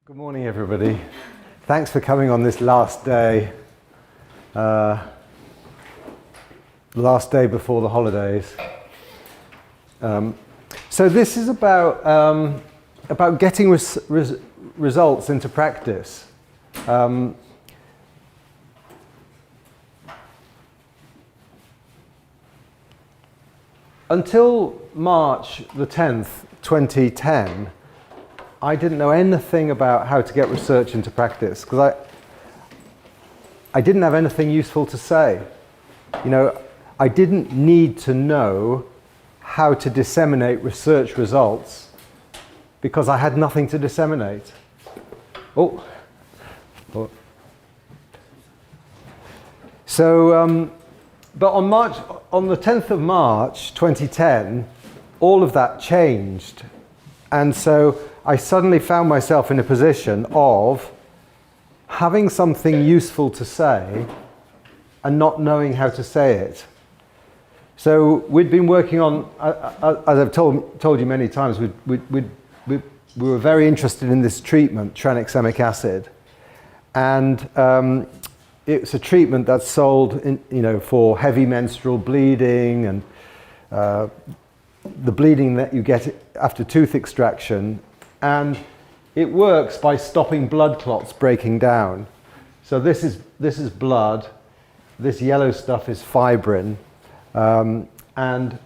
Good morning, everybody. Thanks for coming on this last day before the holidays. So this is about getting results into practice. Until March the 10th, 2010, I didn't know anything about how to get research into practice because I didn't have anything useful to say. You know, I didn't need to know how to disseminate research results because I had nothing to disseminate. So, but on the 10th of March 2010, all of that changed. And so I suddenly found myself in a position of having something useful to say and not knowing how to say it. So we'd been working on, as I've told you many times, we were very interested in this treatment, tranexamic acid. And it's a treatment that's sold for heavy menstrual bleeding and the bleeding that you get after tooth extraction. And it works by stopping blood clots breaking down. So this is blood. This yellow stuff is fibrin. And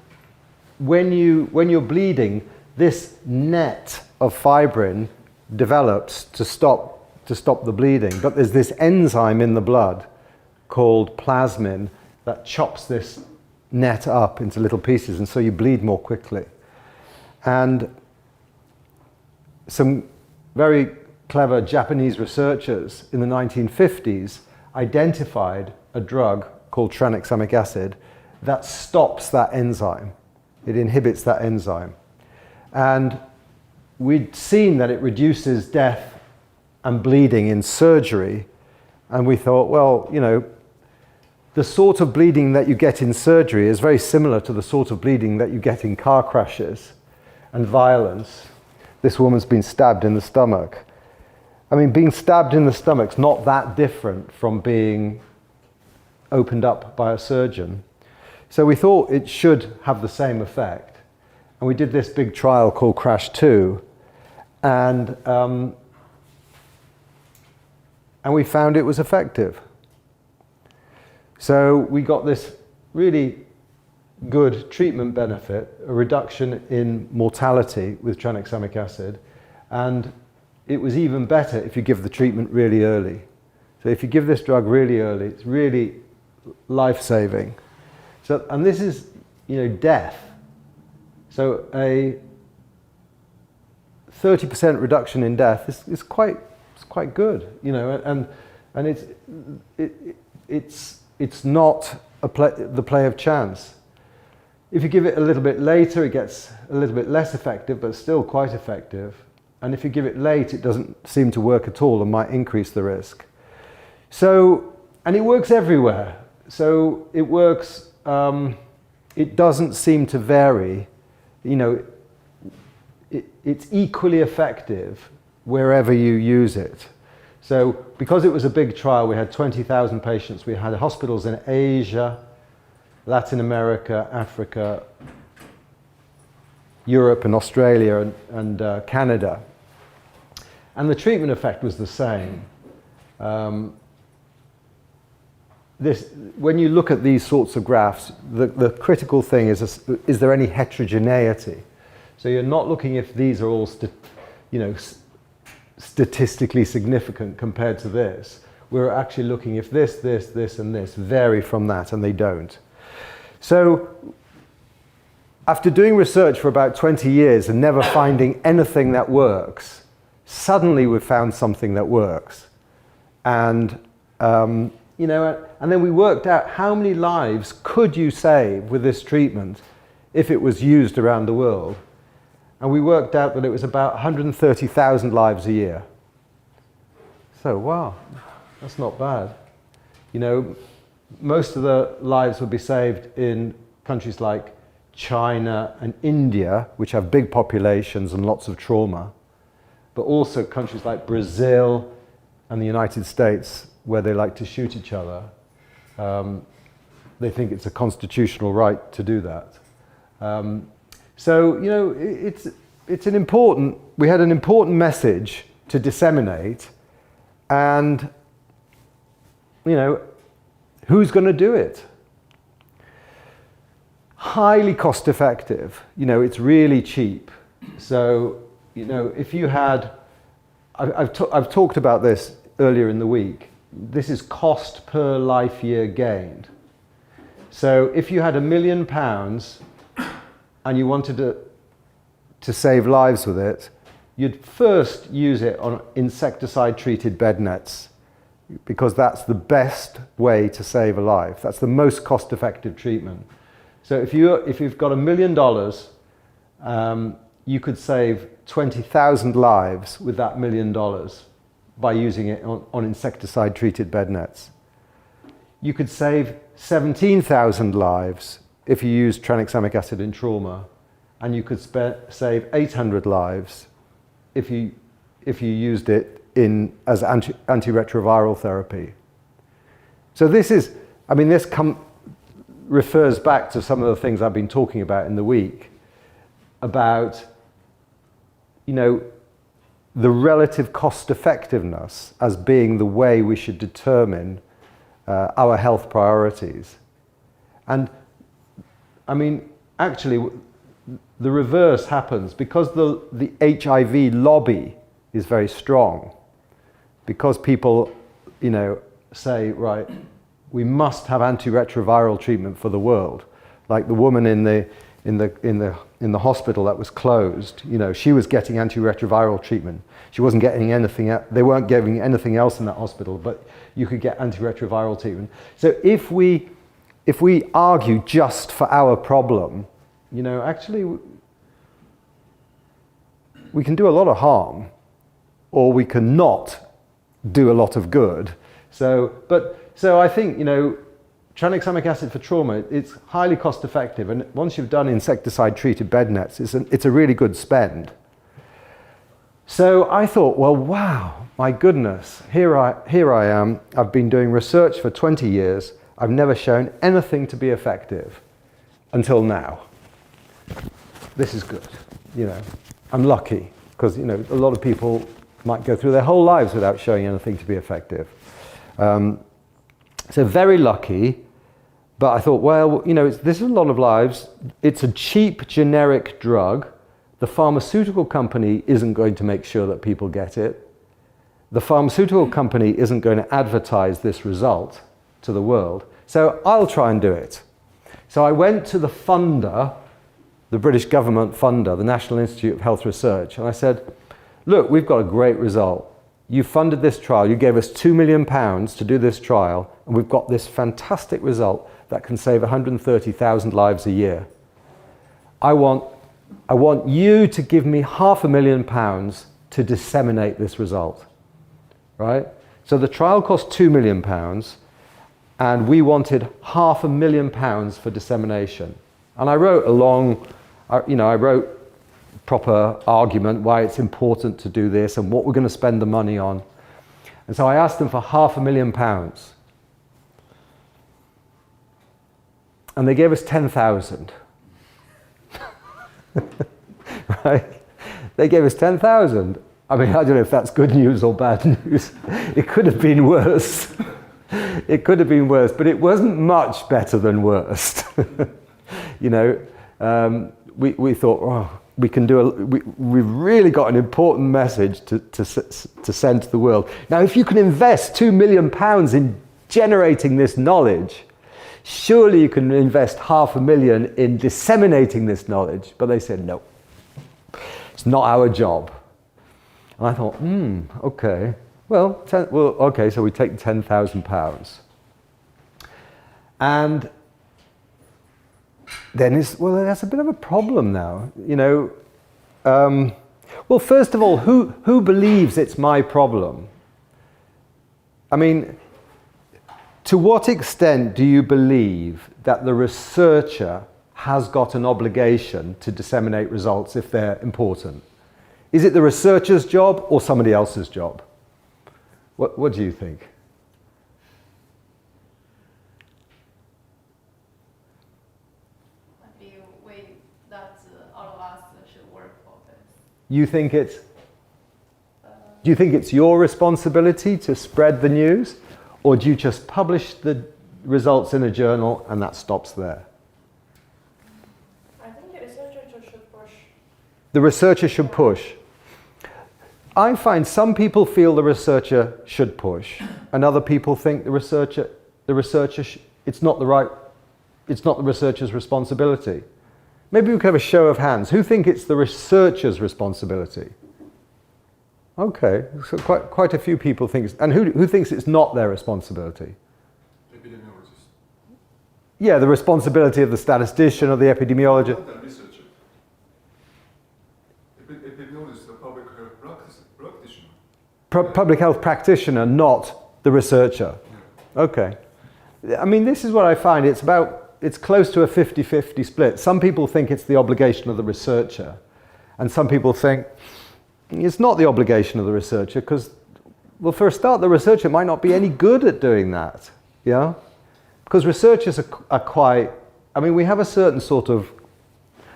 when you're bleeding, this net of fibrin develops to stop the bleeding. But there's this enzyme in the blood called plasmin that chops this net up into little pieces, and so you bleed more quickly. And some very clever Japanese researchers in the 1950s identified a drug called tranexamic acid that stops that enzyme. It inhibits that enzyme. And we'd seen that it reduces death and bleeding in surgery, and we thought, well, the sort of bleeding that you get in surgery is very similar to the sort of bleeding that you get in car crashes and violence. This woman's been stabbed in the stomach. I mean, being stabbed in the stomach's not that different from being opened up by a surgeon. So we thought it should have the same effect. And we did this big trial called CRASH-2, and we found it was effective. So we got this really good treatment benefit, a reduction in mortality with tranexamic acid, and it was even better if you give the treatment really early. So if you give this drug really early, it's really life-saving. So, and this is, death. So a 30% reduction in death is quite good, and it's not the play of chance. If you give it a little bit later, it gets a little bit less effective, but still quite effective. And if you give it late, it doesn't seem to work at all and might increase the risk. So, and it works everywhere. So it works, it doesn't seem to vary. It's equally effective wherever you use it. So because it was a big trial, we had 20,000 patients. We had hospitals in Asia, Latin America, Africa, Europe and Australia and Canada. And the treatment effect was the same. When you look at these sorts of graphs, the critical thing is there any heterogeneity? So you're not looking if these are all statistically significant compared to this. We're actually looking if this, and this vary from that, and they don't. So after doing research for about 20 years and never finding anything that works, suddenly we've found something that works. And, and then we worked out how many lives could you save with this treatment if it was used around the world. And we worked out that it was about 130,000 lives a year. So, wow, that's not bad. Most of the lives would be saved in countries like China and India, which have big populations and lots of trauma. but also countries like Brazil and the United States, where they like to shoot each other. They think it's a constitutional right to do that. So, you know, it's an important, we had an important message to disseminate, and, you know, who's going to do it? Highly cost effective, you know, it's really cheap. So, you know, if you had, I've talked about this earlier in the week, this is cost per life year gained. So if you had £1 million and you wanted to save lives with it, you'd first use it on insecticide-treated bed nets, because that's the best way to save a life. That's the most cost-effective treatment. So if you've got $1 million, you could save 20,000 lives with that $1 million by using it on insecticide-treated bed nets. You could save 17,000 lives if you use tranexamic acid in trauma, and you could save 800 lives if you used it as antiretroviral therapy. So this is, I mean, this refers back to some of the things I've been talking about in the week about, you know, the relative cost effectiveness as being the way we should determine our health priorities. And I mean, actually, the reverse happens because the HIV lobby is very strong, because people, you know, say, right, we must have antiretroviral treatment for the world. Like the woman in the hospital that was closed, you know, she was getting antiretroviral treatment. She wasn't getting anything, they weren't giving anything else in that hospital, but you could get antiretroviral treatment. So if we argue just for our problem, you know, actually we can do a lot of harm, or we can not do a lot of good. So I think, you know, tranexamic acid for trauma, it's highly cost effective, and once you've done insecticide-treated bed nets, it's a really good spend. So I thought, well, wow, my goodness, here I am. I've been doing research for 20 years. I've never shown anything to be effective until now. This is good, you know. I'm lucky, because, you know, a lot of people might go through their whole lives without showing anything to be effective. So very lucky. But I thought, well, you know, this is a lot of lives. It's a cheap generic drug. The pharmaceutical company isn't going to make sure that people get it. The pharmaceutical company isn't going to advertise this result to the world. So I'll try and do it. So I went to the funder, the British government funder, the National Institute of Health Research, and I said, look, we've got a great result. You funded this trial. You gave us £2 million to do this trial, and we've got this fantastic result that can save 130,000 lives a year. I want you to give me £500,000 to disseminate this result, right? So the trial cost £2 million, and we wanted £500,000 for dissemination. And I wrote I wrote proper argument why it's important to do this and what we're going to spend the money on. And so I asked them for £500,000. And they gave us 10,000. Right? They gave us 10,000. I mean, I don't know if that's good news or bad news. It could have been worse. It could have been worse, but it wasn't much better than worst. You know, we thought, oh, we can do we've really got an important message to send to the world. Now, if you can invest £2 million in generating this knowledge, surely you can invest £500,000 in disseminating this knowledge. But they said, no, it's not our job. And I thought, okay. Well, okay, so we take £10,000. And then that's a bit of a problem now, you know. Well, first of all, who believes it's my problem? I mean, to what extent do you believe that the researcher has got an obligation to disseminate results if they're important? Is it the researcher's job or somebody else's job? What do you think? I feel that all of us should work for this. You think it's... Do you think it's your responsibility to spread the news, or do you just publish the results in a journal and that stops there? I think the researcher should push. The researcher should push. I find some people feel the researcher should push, and other people think it's not the researcher's responsibility. Maybe we could have a show of hands. Who think it's the researcher's responsibility? Okay, so quite a few people think, and who thinks it's not their responsibility? Epidemiologist. Yeah, the responsibility of the statistician or the epidemiologist. Not the researcher. Epidemiologist is a public health practitioner. Public health practitioner, not the researcher. Yeah. Okay. I mean, this is what I find. It's close to a 50-50 split. Some people think it's the obligation of the researcher, and some people think it's not the obligation of the researcher because, well, for a start, the researcher might not be any good at doing that, yeah? Because researchers are quite, I mean, we have a certain sort of,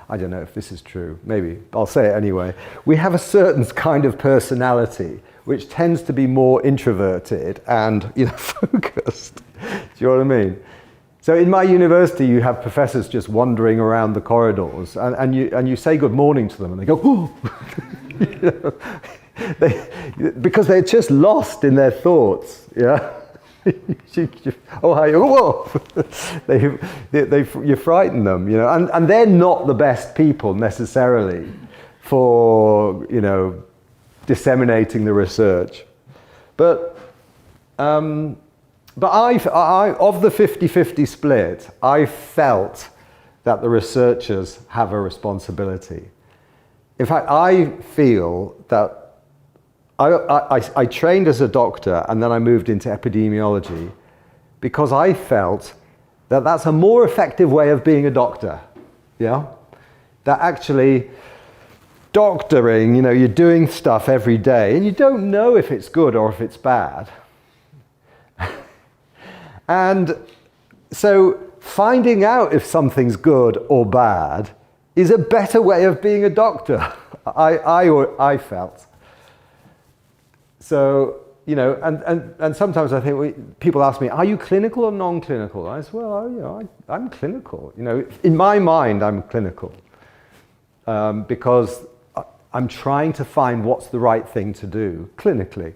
I don't know if this is true, maybe, I'll say it anyway. We have a certain kind of personality which tends to be more introverted and, focused. Do you know what I mean? So in my university, you have professors just wandering around the corridors, and you say good morning to them, and they go, oh! Because they're just lost in their thoughts. Yeah. Oh, hi! Whoa! You frighten them, and they're not the best people necessarily for disseminating the research, but I of the 50-50 split, I felt that the researchers have a responsibility. In fact, I feel that I trained as a doctor and then I moved into epidemiology because I felt that that's a more effective way of being a doctor. Yeah? That actually doctoring, you're doing stuff every day and you don't know if it's good or if it's bad. And so finding out if something's good or bad is a better way of being a doctor, I felt. So, and sometimes I think people ask me, are you clinical or non-clinical? I say, well, I'm clinical. In my mind, I'm clinical because I'm trying to find what's the right thing to do clinically.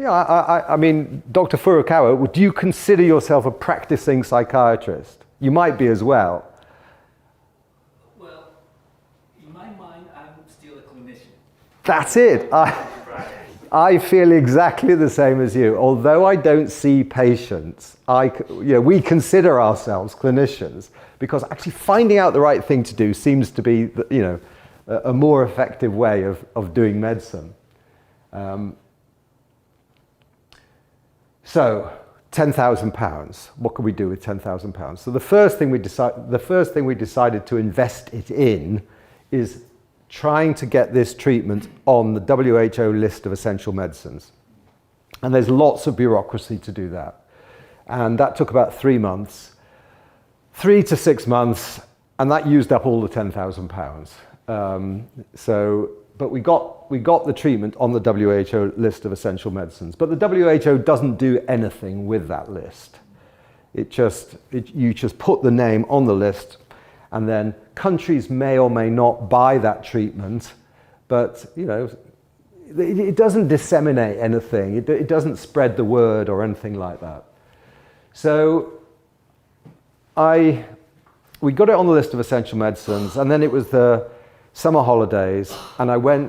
I mean, Dr. Furukawa, do you consider yourself a practicing psychiatrist? You might be as well. Well, in my mind, I'm still a clinician. That's it. I feel exactly the same as you. Although I don't see patients, we consider ourselves clinicians because actually finding out the right thing to do seems to be, a more effective way of doing medicine. So, £10,000. What can we do with £10,000? So the first thing we decided to invest it in is trying to get this treatment on the WHO list of essential medicines. And there's lots of bureaucracy to do that. And that took about 3 months, 3 to 6 months, and that used up all the £10,000. But we got the treatment on the WHO list of essential medicines. But the WHO doesn't do anything with that list. You just put the name on the list, and then countries may or may not buy that treatment, but it doesn't disseminate anything. It doesn't spread the word or anything like that. So we got it on the list of essential medicines, and then it was the summer holidays, and I was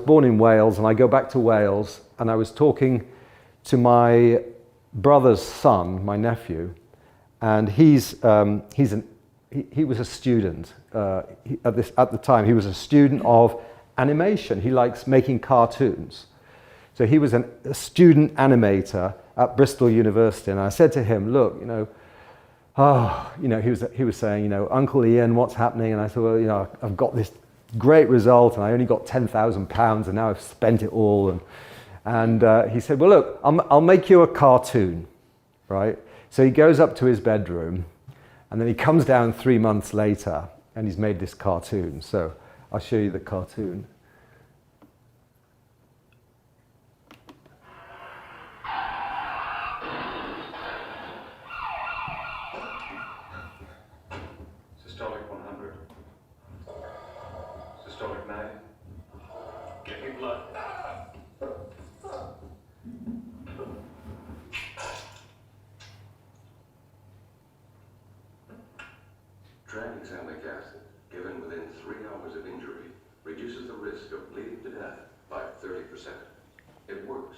born in Wales, and I go back to Wales, and I was talking to my brother's son, my nephew, and he was a student at the time. He was a student of animation. He likes making cartoons. So he was a student animator at Bristol University, and I said to him, look, oh, you know, he was saying, you know, Uncle Ian, what's happening? And I said, well, you know, I've got this great result and I only got £10,000 and now I've spent it all. And he said, well, look, I'll make you a cartoon, right? So he goes up to his bedroom and then he comes down 3 months later and he's made this cartoon. So I'll show you the cartoon. Systolic 100. Systolic 90. Get me blood. Tranexamic acid, given within 3 hours of injury, reduces the risk of bleeding to death by 30%. It works.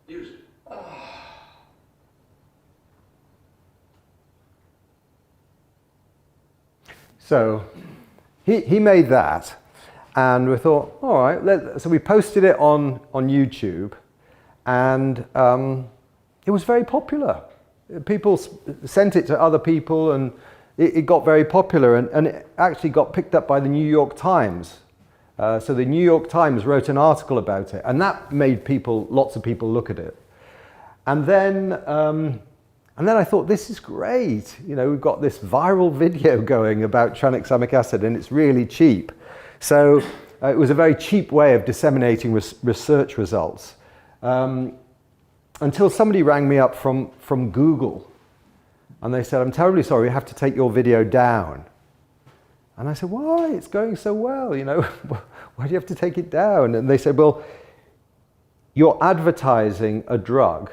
Use it. So he made that, and we thought, all right, so we posted it on YouTube, and it was very popular. People sent it to other people, and it got very popular, and it actually got picked up by the New York Times. So the New York Times wrote an article about it, and that made lots of people look at it. And then I thought, this is great. You know, we've got this viral video going about tranexamic acid and it's really cheap. So it was a very cheap way of disseminating research results. Until somebody rang me up from Google and they said, I'm terribly sorry, we have to take your video down. And I said, why? It's going so well, you know, why do you have to take it down? And they said, well, you're advertising a drug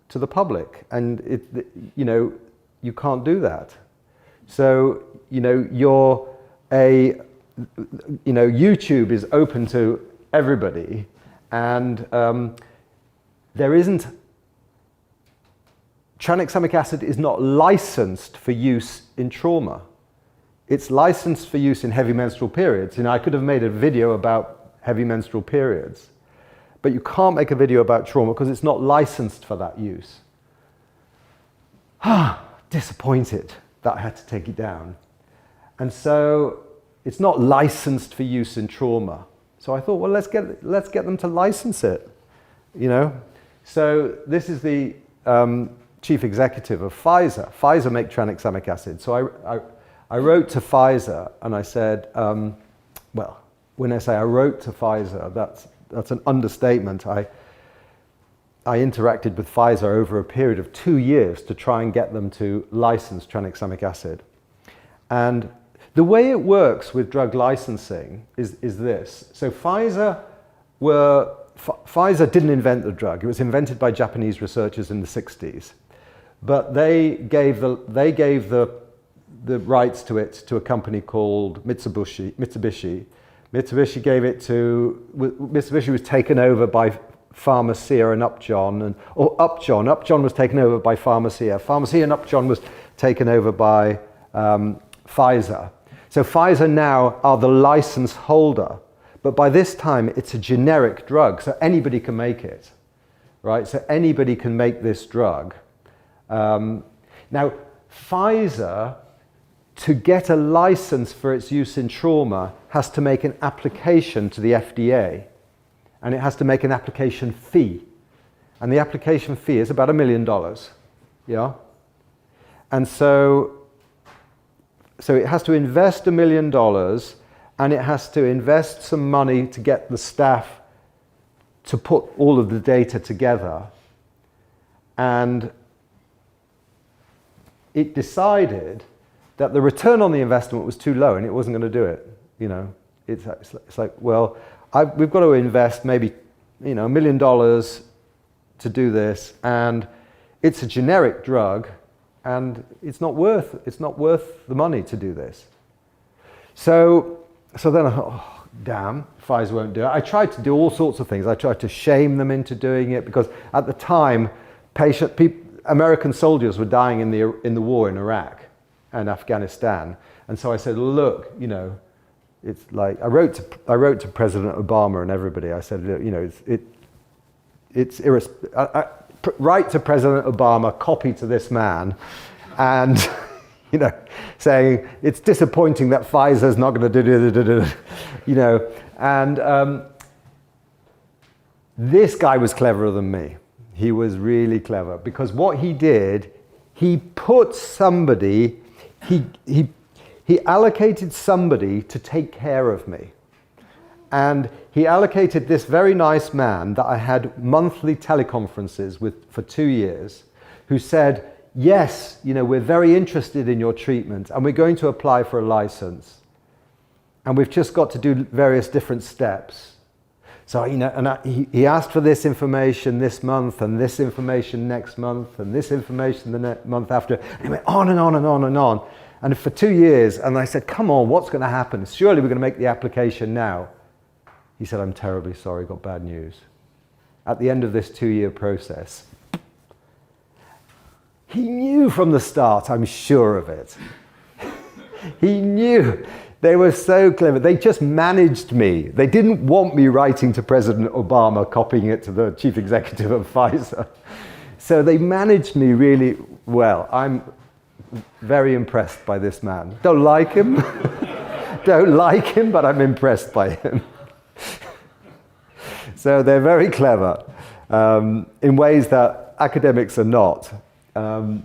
to the public, and you know, you can't do that. So, you know, YouTube is open to everybody, and tranexamic acid is not licensed for use in trauma. It's licensed for use in heavy menstrual periods. You know, I could have made a video about heavy menstrual periods, but you can't make a video about trauma because it's not licensed for that use. Disappointed that I had to take it down. And so it's not licensed for use in trauma. So I thought, well, let's get them to license it, you know. So this is the chief executive of Pfizer. Pfizer make tranexamic acid. So I wrote to Pfizer and I said, well, when I say I wrote to Pfizer, that's an understatement. I interacted with Pfizer over a period of 2 years to try and get them to license tranexamic acid. And the way it works with drug licensing is this. So Pfizer didn't invent the drug. It was invented by Japanese researchers in the 60s. But they gave the rights to it to a company called Mitsubishi. Mitsubishi was taken over by Pharmacia and Upjohn, Upjohn was taken over by Pharmacia and Upjohn was taken over by Pfizer. So Pfizer now are the license holder, but by this time it's a generic drug, so anybody can make it, right? So anybody can make this drug. Now, Pfizer, to get a license for its use in trauma, has to make an application to the FDA, and it has to make an application fee. And the application fee is about $1 million, yeah? And so it has to invest $1 million, and it has to invest some money to get the staff to put all of the data together. And it decided that the return on the investment was too low and it wasn't going to do it. You know, it's like, well, we've got to invest maybe, you know, $1 million to do this, and it's a generic drug, and it's not worth the money to do this. So then I thought, oh, damn, Pfizer won't do it. I tried to do all sorts of things. I tried to shame them into doing it because at the time, American soldiers were dying in the war in Iraq and Afghanistan, and so I said, look, you know, it's like I wrote to President Obama and everybody. I said, you know, write to President Obama, copy to this man, and you know, saying it's disappointing that Pfizer's not going to do, you know, and this guy was cleverer than me. He was really clever because what he did, he put somebody, he allocated somebody to take care of me. And he allocated this very nice man that I had monthly teleconferences with for 2 years, who said, yes, you know, we're very interested in your treatment and we're going to apply for a license. And we've just got to do various different steps. So, you know, and he asked for this information this month and this information next month and this information the month after. And he went on and on and on and on. And for 2 years, and I said, come on, what's going to happen? Surely we're going to make the application now. He said, I'm terribly sorry, got bad news. At the end of this 2-year process, he knew from the start, I'm sure of it. He knew. They were so clever. They just managed me. They didn't want me writing to President Obama, copying it to the chief executive of Pfizer. So they managed me really well. I'm very impressed by this man. Don't like him. Don't like him, but I'm impressed by him. So they're very clever in ways that academics are not. I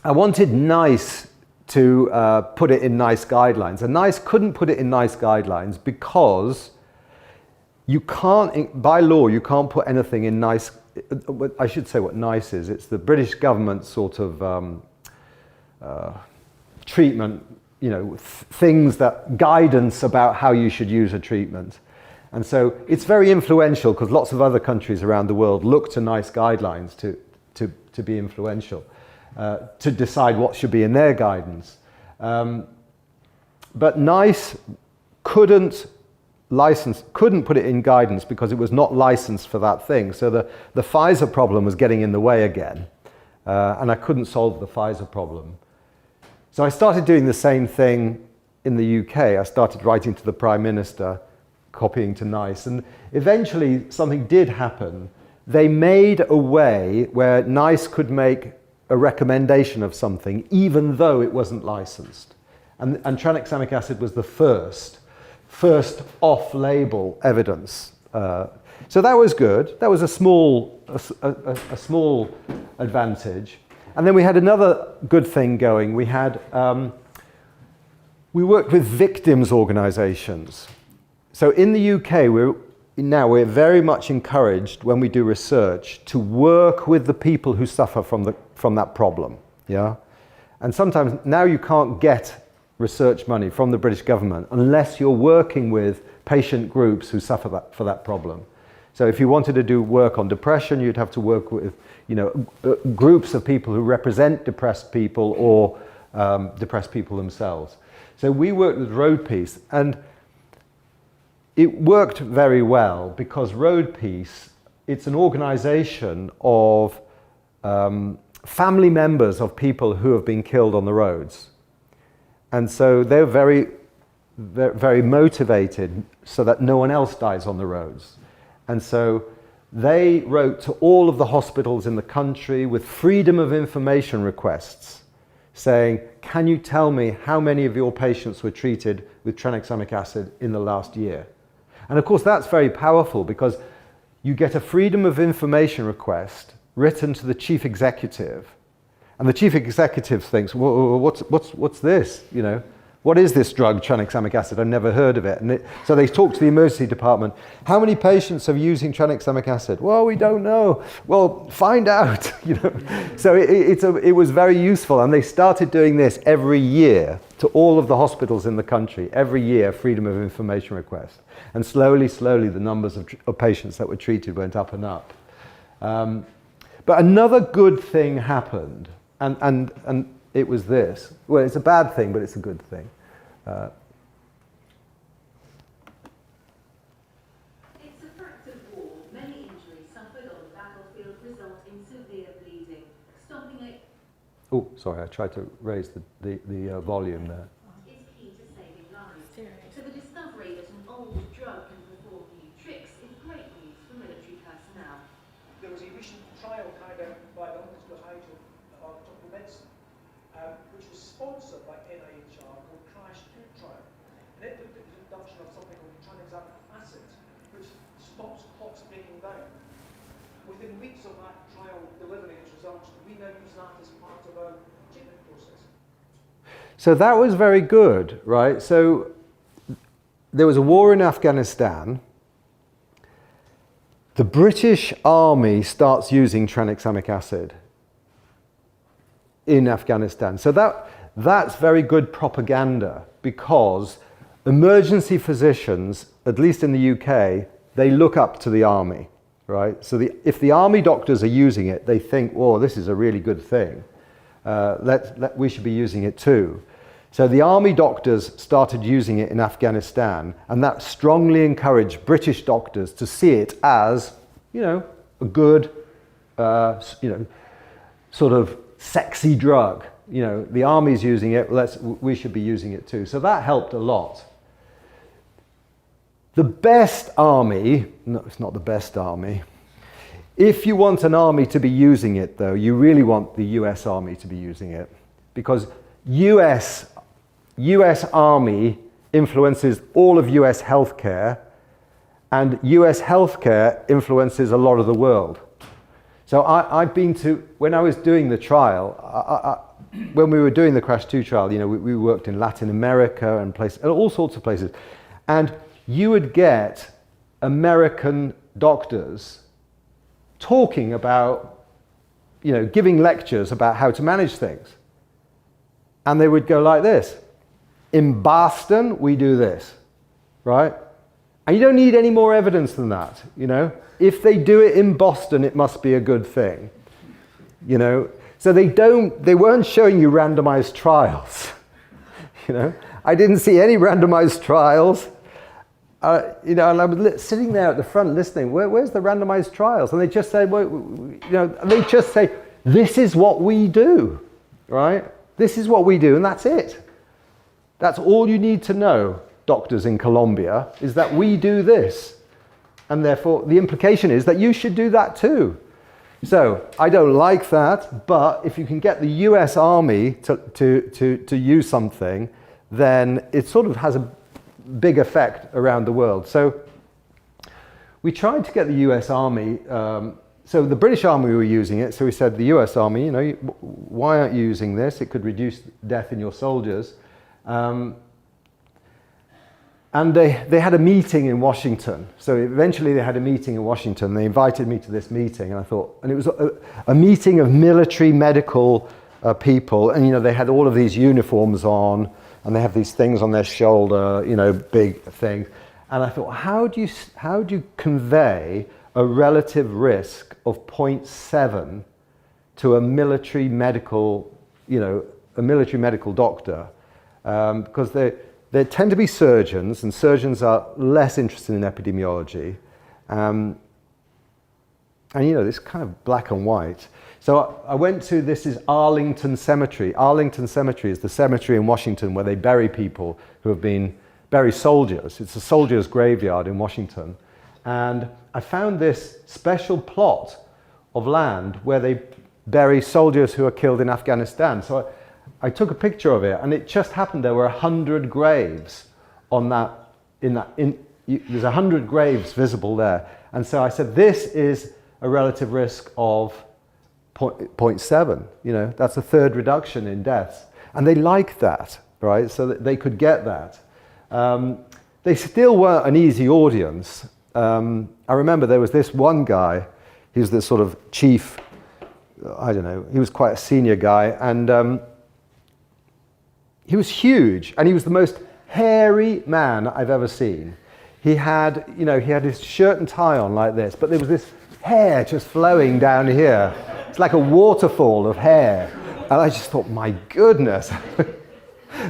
wanted NICE to put it in NICE guidelines. And NICE couldn't put it in NICE guidelines because you can't, by law, you can't put anything in NICE. I should say what NICE is. It's the British government sort of treatment, you know, things that, guidance about how you should use a treatment. And so it's very influential because lots of other countries around the world look to NICE guidelines to be influential. To decide what should be in their guidance. But NICE couldn't put it in guidance because it was not licensed for that thing. So the Pfizer problem was getting in the way again, and I couldn't solve the Pfizer problem. So I started doing the same thing in the UK. I started writing to the Prime Minister, copying to NICE, and eventually something did happen. They made a way where NICE could make a recommendation of something, even though it wasn't licensed. And tranexamic acid was the first off-label evidence. So that was good. That was a small advantage. And then we had another good thing going. We worked with victims organizations. So in the UK, we're very much encouraged when we do research to work with the people who suffer from that problem, yeah? And sometimes now you can't get research money from the British government unless you're working with patient groups who suffer for that problem. So if you wanted to do work on depression, you'd have to work with, you know, groups of people who represent depressed people or depressed people themselves. So we worked with Road Peace, and it worked very well because Road Peace, it's an organization of family members of people who have been killed on the roads. And so they're very, very motivated so that no one else dies on the roads. And so they wrote to all of the hospitals in the country with freedom of information requests saying, can you tell me how many of your patients were treated with tranexamic acid in the last year? And of course that's very powerful because you get a freedom of information request written to the chief executive, and the chief executive thinks, what's this? You know, what is this drug, tranexamic acid? I've never heard of it. And so they talk to the emergency department. How many patients are using tranexamic acid? Well, we don't know. Well, find out. You know, so it was very useful, and they started doing this every year to all of the hospitals in the country. Every year, freedom of information request, and slowly, the numbers of patients that were treated went up and up. But another good thing happened, and it was this. Well, it's a bad thing, but it's a good thing. It's a fact of war. Many injuries suffered on the battlefield result in severe bleeding. Stopping it Oh, sorry, I tried to raise the volume there. is key to saving lives. So the discovery that an old drug can perform new tricks is great news for military personnel. There was a recent trial carried out by the Hospital Hygiene tropical medicine, which was sponsored by NIHR called SHAKUR-STILL trial. And it looked at the induction of something called tranexamic acid, which stops clots breaking down. Within weeks of that trial delivering its results, we now use that as part of our treatment process. So that was very good, right? So there was a war in Afghanistan. The British Army starts using tranexamic acid in Afghanistan. So that's very good propaganda, because emergency physicians, at least in the UK, they look up to the army, right? So if the army doctors are using it, they think, whoa, this is a really good thing. We should be using it too. So the army doctors started using it in Afghanistan, and that strongly encouraged British doctors to see it as, a good, sort of sexy drug. The army's using it, we should be using it too. So that helped a lot. The best army, no, it's not the best army. If you want an army to be using it, though, you really want the US Army to be using it, because US Army influences all of US healthcare, and US healthcare influences a lot of the world. So I've been to, when I was doing the trial, when we were doing the CRASH-2 trial, we worked in Latin America and all sorts of places, and you would get American doctors talking about, giving lectures about how to manage things. And they would go like this: in Boston, we do this, right? And you don't need any more evidence than that, If they do it in Boston, it must be a good thing, So they weren't showing you randomized trials, I didn't see any randomized trials. And I was sitting there at the front listening, where's the randomized trials? And they just say, this is what we do, right? This is what we do, and that's it. That's all you need to know, doctors in Colombia, is that we do this. And therefore, the implication is that you should do that too. So, I don't like that, but if you can get the US Army to use something, then it sort of has a big effect around the world. So we tried to get the US Army, so the British Army were using it, so we said, the US Army, why aren't you using this? It could reduce death in your soldiers. And they had a meeting in Washington. So eventually they had a meeting in Washington. They invited me to this meeting, and I thought, and it was a meeting of military medical people, and they had all of these uniforms on, and they have these things on their shoulder, big things. And I thought, how do you convey a relative risk of 0.7 to a military medical, doctor? Because they tend to be surgeons, and surgeons are less interested in epidemiology. It's kind of black and white. So I went to, this is Arlington Cemetery. Arlington Cemetery is the cemetery in Washington where they bury people who have bury soldiers. It's a soldier's graveyard in Washington. And I found this special plot of land where they bury soldiers who are killed in Afghanistan. So I took a picture of it, and it just happened there were 100 graves on that, there's 100 graves visible there. And so I said, this is a relative risk of 0.7, that's a third reduction in deaths. And they liked that, right? So that they could get that. They still weren't an easy audience. I remember there was this one guy, he was the sort of chief, he was quite a senior guy, and he was huge, and he was the most hairy man I've ever seen. He had his shirt and tie on like this, but there was this hair just flowing down here. It's like a waterfall of hair. And I just thought, my goodness,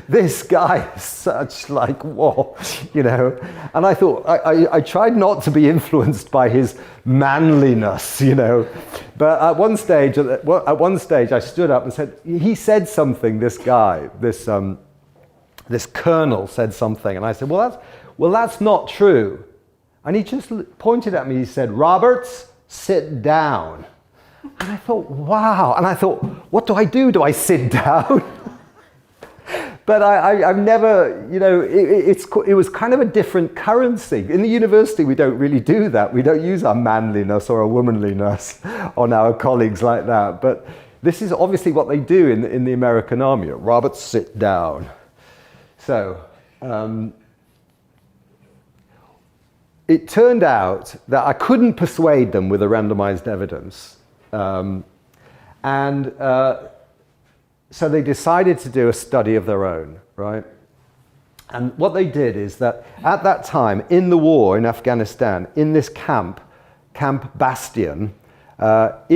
this guy is such whoa, And I thought, I tried not to be influenced by his manliness, But at one stage I stood up and said, he said something, this guy, this colonel said something. And I said, well, that's not true. And he just pointed at me, he said, Roberts, sit down. And I thought, wow. And I thought, what do I do? Do I sit down? But I've never, you know, it was kind of a different currency. In the university, we don't really do that. We don't use our manliness or our womanliness on our colleagues like that. But this is obviously what they do in the American army. Robert, sit down. So it turned out that I couldn't persuade them with a randomized evidence. So they decided to do a study of their own, right? And what they did is that at that time, in the war in Afghanistan, in this Camp Bastion, Camp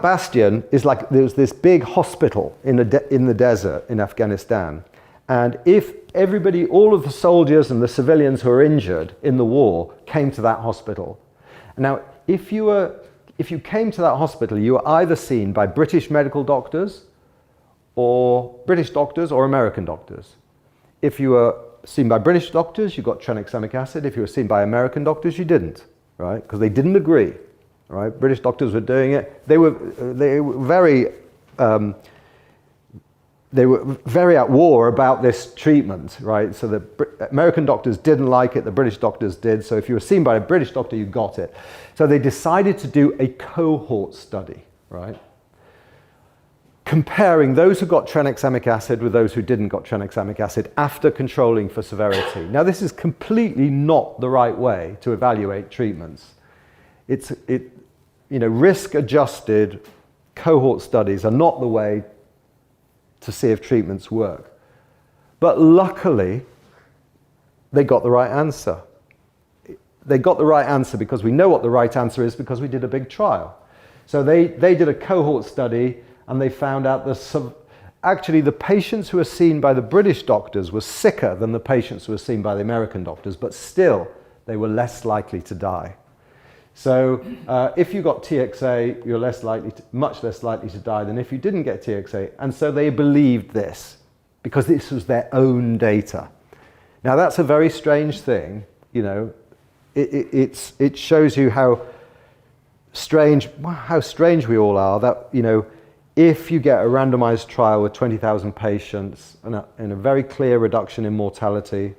Bastion is like, there was this big hospital in the desert in Afghanistan. And if everybody, all of the soldiers and the civilians who were injured in the war came to that hospital. Now, if you came to that hospital, you were either seen by British medical doctors or American doctors. If you were seen by British doctors, you got tranexamic acid. If you were seen by American doctors, you didn't, right? Because they didn't agree, right? British doctors were doing it. They were very at war about this treatment, right? So the American doctors didn't like it, the British doctors did. So if you were seen by a British doctor, you got it. So they decided to do a cohort study, right? Comparing those who got tranexamic acid with those who didn't got tranexamic acid after controlling for severity. Now, this is completely not the right way to evaluate treatments. Risk-adjusted cohort studies are not the way to see if treatments work. But luckily, they got the right answer. They got the right answer because we know what the right answer is because we did a big trial. So they did a cohort study and they found out that actually the patients who were seen by the British doctors were sicker than the patients who were seen by the American doctors, but still they were less likely to die. So if you got TXA, you're much less likely to die than if you didn't get TXA. And so they believed this because this was their own data. Now that's a very strange thing, you know. It shows you how strange we all are. That, you know, if you get a randomized trial with 20,000 patients and a very clear reduction in mortality,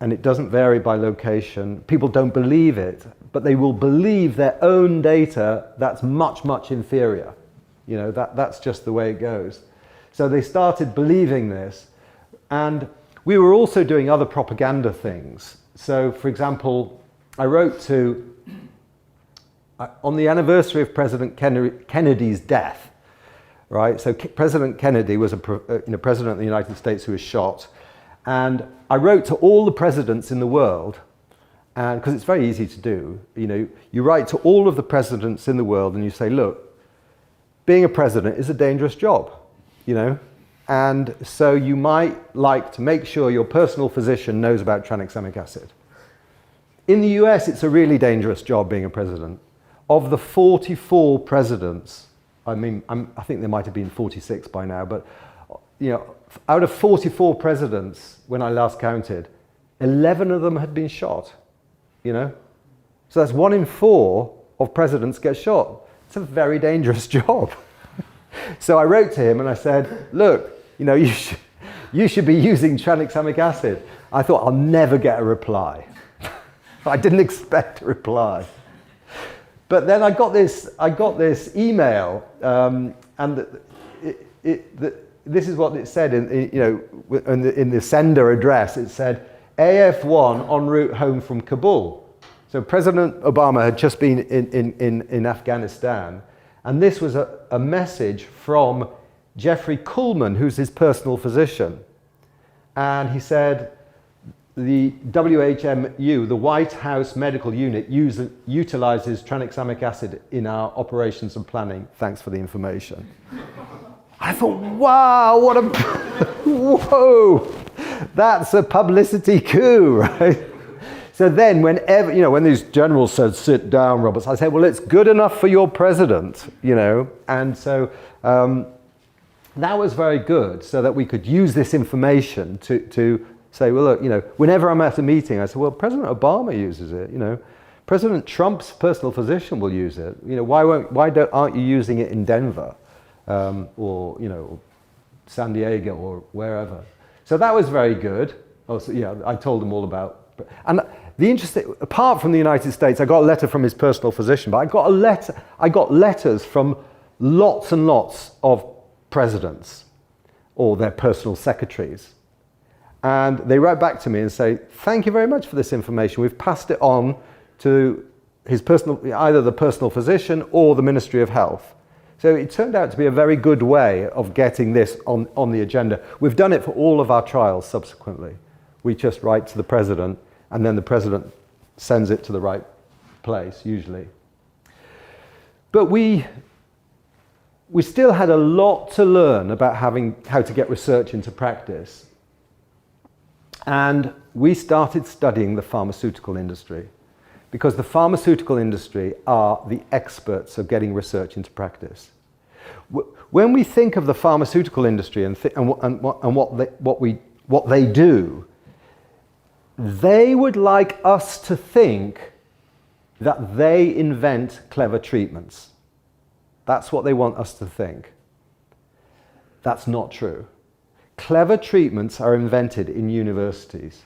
and it doesn't vary by location, people don't believe it, but they will believe their own data that's much, much inferior. You know, that's just the way it goes. So they started believing this, and we were also doing other propaganda things. So, for example, I wrote on the anniversary of President Kennedy's death, right? So President Kennedy was a president of the United States who was shot. And I wrote to all the presidents in the world, and because it's very easy to do, you know, you write to all of the presidents in the world and you say, look, being a president is a dangerous job, you know, and so you might like to make sure your personal physician knows about tranexamic acid. In the US, it's a really dangerous job being a president. Of the 44 presidents, I think there might have been 46 by now, but you know, out of 44 presidents, when I last counted, 11 of them had been shot, you know? So that's 1 in 4 of presidents get shot. It's a very dangerous job. So I wrote to him and I said, look, you know, you should be using tranexamic acid. I thought I'll never get a reply. I didn't expect a reply. But then I got this email, and this is what it said in the sender address. It said, AF1 en route home from Kabul. So President Obama had just been in Afghanistan, and this was a message from Jeffrey Kuhlman, who's his personal physician. And he said, the WHMU, the White House Medical Unit, utilizes tranexamic acid in our operations and planning. Thanks for the information. I thought, wow, what a, whoa, that's a publicity coup, right? So then whenever, you know, when these generals said, sit down, Roberts, I said, well, it's good enough for your president, you know? And so that was very good, so that we could use this information to say, well, look, you know, whenever I'm at a meeting, I say, well, President Obama uses it, you know, President Trump's personal physician will use it. You know, aren't you using it in Denver or, you know, San Diego or wherever? So that was very good. Also, yeah, I told them all about. And the interesting, apart from the United States, I got a letter from his personal physician, but I got letters from lots and lots of presidents or their personal secretaries. And they write back to me and say, thank you very much for this information. We've passed it on to his either the personal physician or the Ministry of Health. So it turned out to be a very good way of getting this on the agenda. We've done it for all of our trials subsequently. We just write to the president, and then the president sends it to the right place, usually. But we still had a lot to learn about how to get research into practice. And we started studying the pharmaceutical industry, because the pharmaceutical industry are the experts of getting research into practice. When we think of the pharmaceutical industry and what they do, they would like us to think that they invent clever treatments. That's what they want us to think. That's not true. Clever treatments are invented in universities.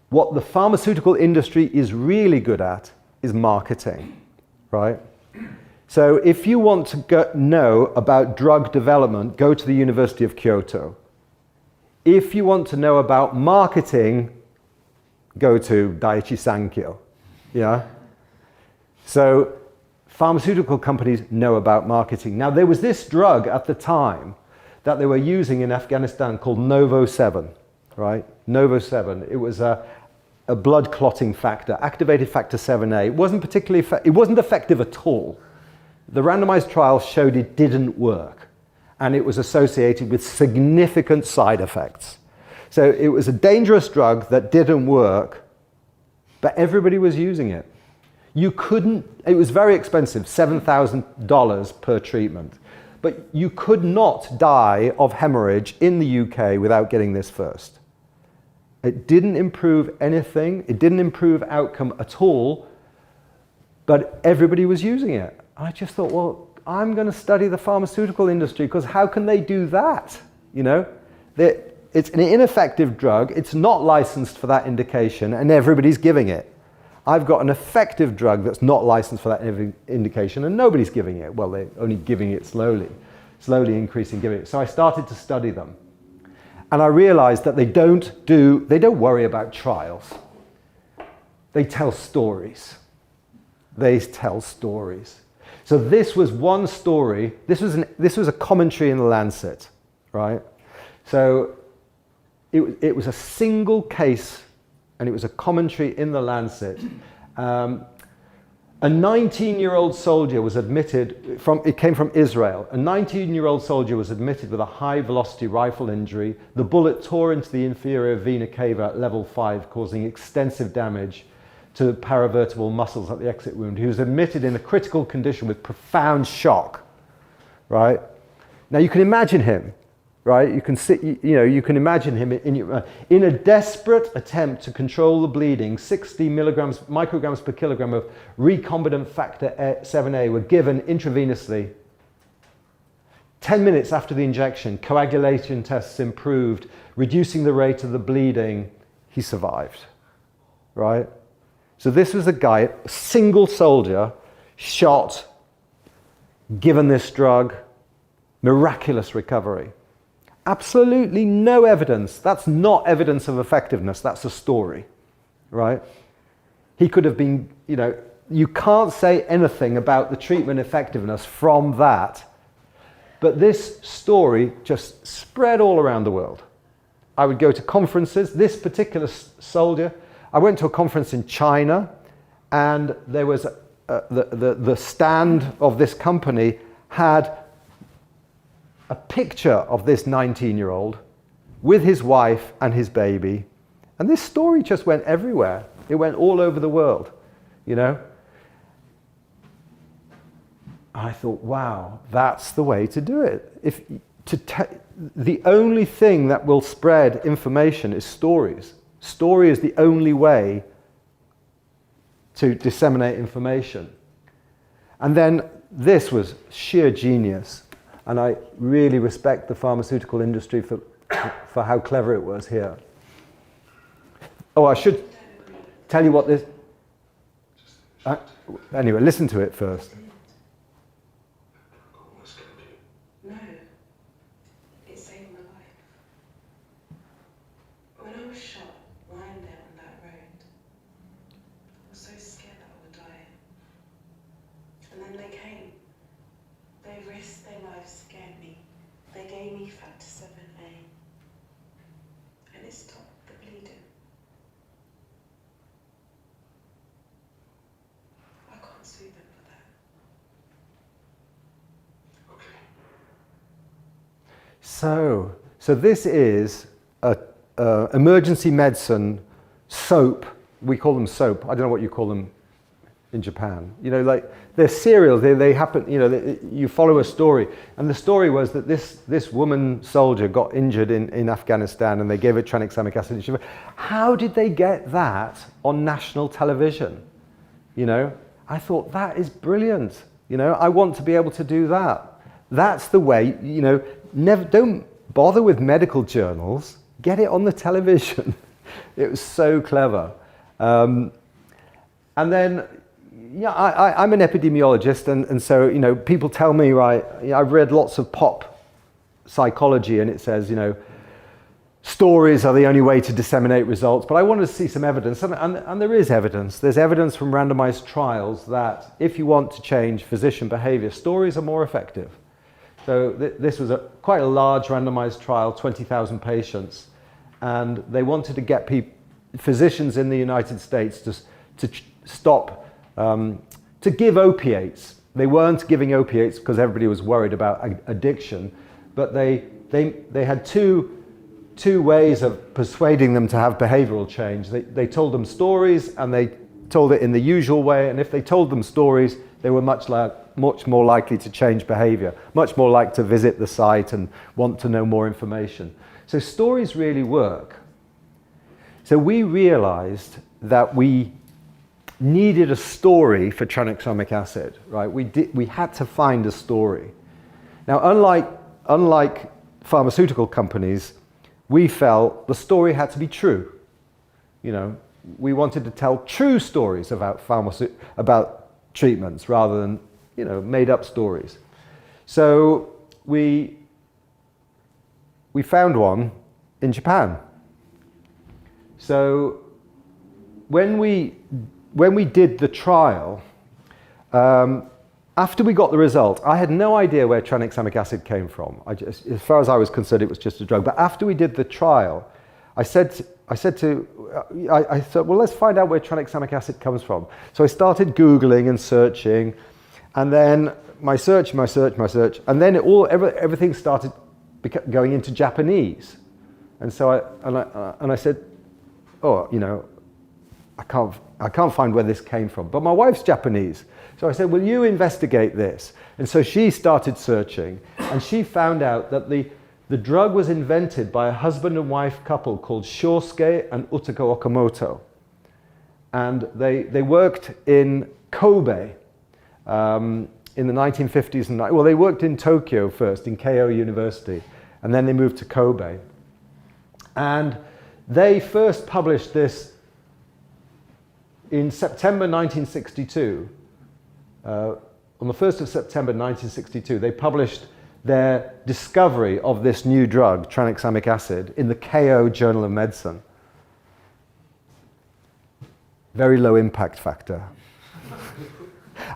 What the pharmaceutical industry is really good at is marketing, right? So if you want to know about drug development, go to the University of Kyoto. If you want to know about marketing, go to Daiichi Sankyo, yeah? So pharmaceutical companies know about marketing. Now, there was this drug at the time that they were using in Afghanistan called Novo-7, right? Novo-7. It was a blood clotting factor, activated factor 7A. It wasn't it wasn't effective at all. The randomized trials showed it didn't work, and it was associated with significant side effects. So it was a dangerous drug that didn't work, but everybody was using it. It was very expensive, $7,000 per treatment. But you could not die of hemorrhage in the UK without getting this first. It didn't improve anything. It didn't improve outcome at all, but everybody was using it. I just thought, well, I'm going to study the pharmaceutical industry, because how can they do that? You know, it's an ineffective drug. It's not licensed for that indication, and everybody's giving it. I've got an effective drug that's not licensed for that indication, and nobody's giving it. Well, they're only giving it slowly increasing giving it. So I started to study them. And I realized that they don't worry about trials. They tell stories. They tell stories. So this was one story. This was a commentary in the Lancet, right? So it was a single case, and it was a commentary in the Lancet. A 19-year-old soldier was admitted it came from Israel. A 19-year-old soldier was admitted with a high-velocity rifle injury. The bullet tore into the inferior vena cava at level 5, causing extensive damage to paravertebral muscles at the exit wound. He was admitted in a critical condition with profound shock, right? Now you can imagine him, right? You can imagine him in a desperate attempt to control the bleeding. 60 micrograms per kilogram of recombinant factor 7A were given intravenously. 10 minutes after the injection, coagulation tests improved, reducing the rate of the bleeding. He survived, right? So this was a guy, a single soldier, shot, given this drug, miraculous recovery. Absolutely no evidence. That's not evidence of effectiveness. That's a story, right? He could have been, you can't say anything about the treatment effectiveness from that. But this story just spread all around the world. I would go to conferences. This particular soldier, I went to a conference in China, and there was the stand of this company had a picture of this 19-year-old with his wife and his baby. And this story just went everywhere. It went all over the world, I thought, wow, that's the way to do it. The only thing that will spread information is stories. Story is the only way to disseminate information. And then this was sheer genius. And I really respect the pharmaceutical industry for how clever it was here. Oh, I should tell you what this... anyway, listen to it first. No, it saved my life. When I was shot, lying there on that road, I was so scared that I would die. And then they came. They risked their lives to get me. They gave me factor 7A. And it stopped the bleeding. I can't sue them for that. Okay. So this is a emergency medicine soap. We call them soap. I don't know what you call them in Japan. You know, like they're serials. They happen. You know, you follow a story, and the story was that this woman soldier got injured in Afghanistan, and they gave her tranexamic acid. How did they get that on national television? You know, I thought that is brilliant. You know, I want to be able to do that. That's the way. You know, don't bother with medical journals. Get it on the television. It was so clever. And then, yeah, I'm an epidemiologist, and so, you know, people tell me, right, you know, I've read lots of pop psychology, and it says, you know, stories are the only way to disseminate results, but I wanted to see some evidence, and there is evidence. There's evidence from randomized trials that if you want to change physician behavior, stories are more effective. So this was quite a large randomized trial, 20,000 patients, and they wanted to get physicians in the United States to stop, to give opiates. They weren't giving opiates because everybody was worried about addiction, but they had two ways of persuading them to have behavioral change. They told them stories, and they told it in the usual way, and if they told them stories, they were much more likely to change behavior, much more likely to visit the site and want to know more information. So stories really work. So we realized that we needed a story for tranexamic acid, right? We had to find a story. Now, unlike pharmaceutical companies, we felt the story had to be true. You know, we wanted to tell true stories about treatments rather than, you know, made up stories. So we found one in Japan. So when we did the trial, after we got the result, I had no idea where tranexamic acid came from. As far as I was concerned, it was just a drug. But after we did the trial, I thought, well, let's find out where tranexamic acid comes from. So I started Googling and searching, and then my search, and then everything started going into Japanese. And so I said, oh, you know, I can't find where this came from. But my wife's Japanese. So I said, will you investigate this? And so she started searching, and she found out that the drug was invented by a husband and wife couple called Shosuke and Utaka Okamoto. And they worked in Kobe in the 1950s. Well, they worked in Tokyo first, in Keio University, and then they moved to Kobe. And they first published this in September 1962. On the 1st of September 1962, they published their discovery of this new drug, tranexamic acid, in the Keio Journal of Medicine. Very low impact factor.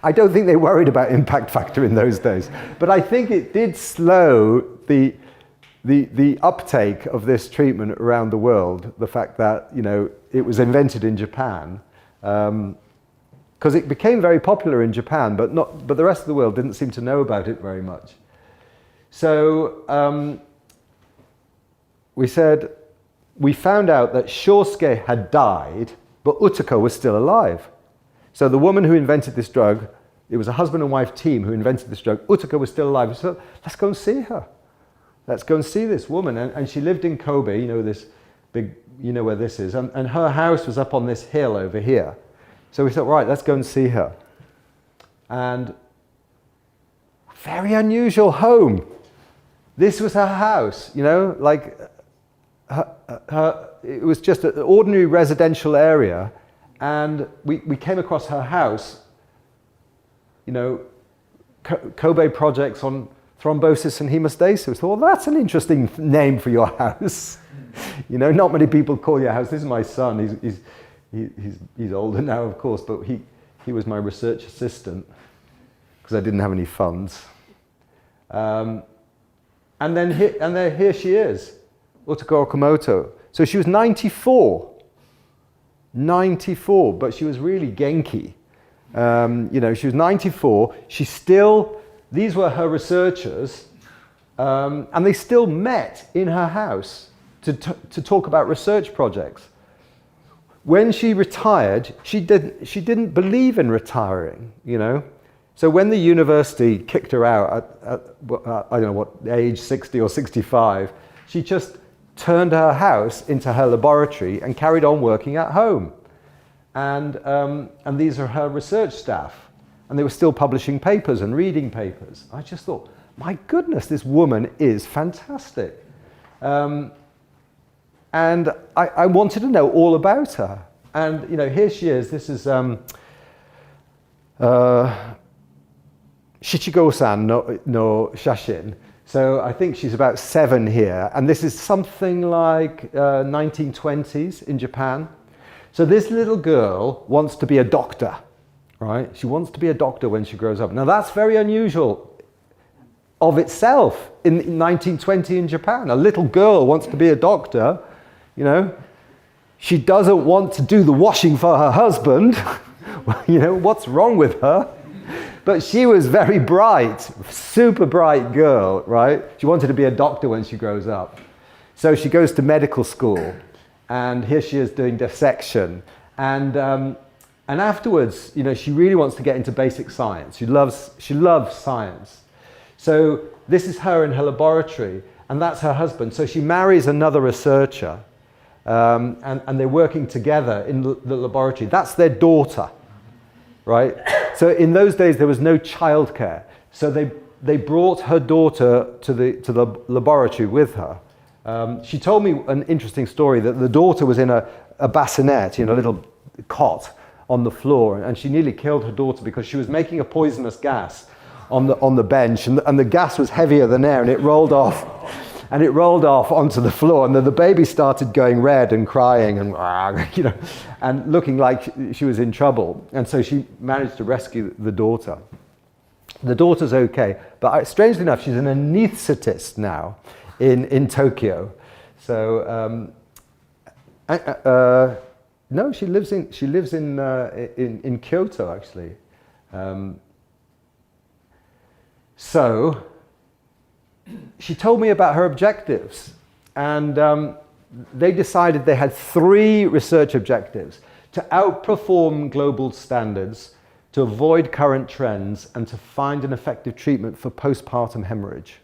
I don't think they worried about impact factor in those days, but I think it did slow the uptake of this treatment around the world, the fact that, you know, it was invented in Japan, because it became very popular in Japan, but the rest of the world didn't seem to know about it very much. So we found out that Shosuke had died, but Utaka was still alive. So the woman who invented this drug, it was a husband and wife team who invented this drug. Utaka was still alive. So let's go and see her. Let's go and see this woman. And she lived in Kobe, you know, this big, you know where this is. And her house was up on this hill over here. So we thought, right, let's go and see her. And very unusual home. This was her house, you know, like it was just an ordinary residential area. And we came across her house, you know, Kobe projects on thrombosis and hemostasis. Thought, well, that's an interesting name for your house. You know, not many people call your house. This is my son. He's older now, of course, but he was my research assistant because I didn't have any funds. And then here she is, Otoko Okamoto. So she was 94, but she was really genki. You know, she was 94. These were her researchers, and they still met in her house to talk about research projects. When she retired, she didn't believe in retiring, you know. So when the university kicked her out at I don't know what age, 60 or 65, she just turned her house into her laboratory and carried on working at home. And these are her research staff. And they were still publishing papers and reading papers. I just thought, my goodness, this woman is fantastic. And I wanted to know all about her. And, you know, here she is. This is Shichigo-san no shashin. So I think she's about 7 here. And this is something like 1920s in Japan. So this little girl wants to be a doctor, right? She wants to be a doctor when she grows up. Now that's very unusual of itself in 1920 in Japan. A little girl wants to be a doctor, you know. She doesn't want to do the washing for her husband. You know, what's wrong with her? But she was very bright, super bright girl, right? She wanted to be a doctor when she grows up. So she goes to medical school, and here she is doing dissection. And afterwards, you know, she really wants to get into basic science. She loves science. So this is her in her laboratory, and that's her husband. So she marries another researcher, and they're working together in the laboratory. That's their daughter, right? So in those days, there was no childcare. So they brought her daughter to the laboratory with her. She told me an interesting story that the daughter was in a bassinet, you know, a little cot on the floor, and she nearly killed her daughter because she was making a poisonous gas on the bench, and the gas was heavier than air, and it rolled off. And it rolled off onto the floor, and then the baby started going red and crying and, you know, and looking like she was in trouble. And so she managed to rescue the daughter. The daughter's okay, but strangely enough, she's an anaesthetist now in Tokyo. So no, she lives in Kyoto actually. So she told me about her objectives, and they decided they had 3 research objectives: to outperform global standards, to avoid current trends, and to find an effective treatment for postpartum hemorrhage.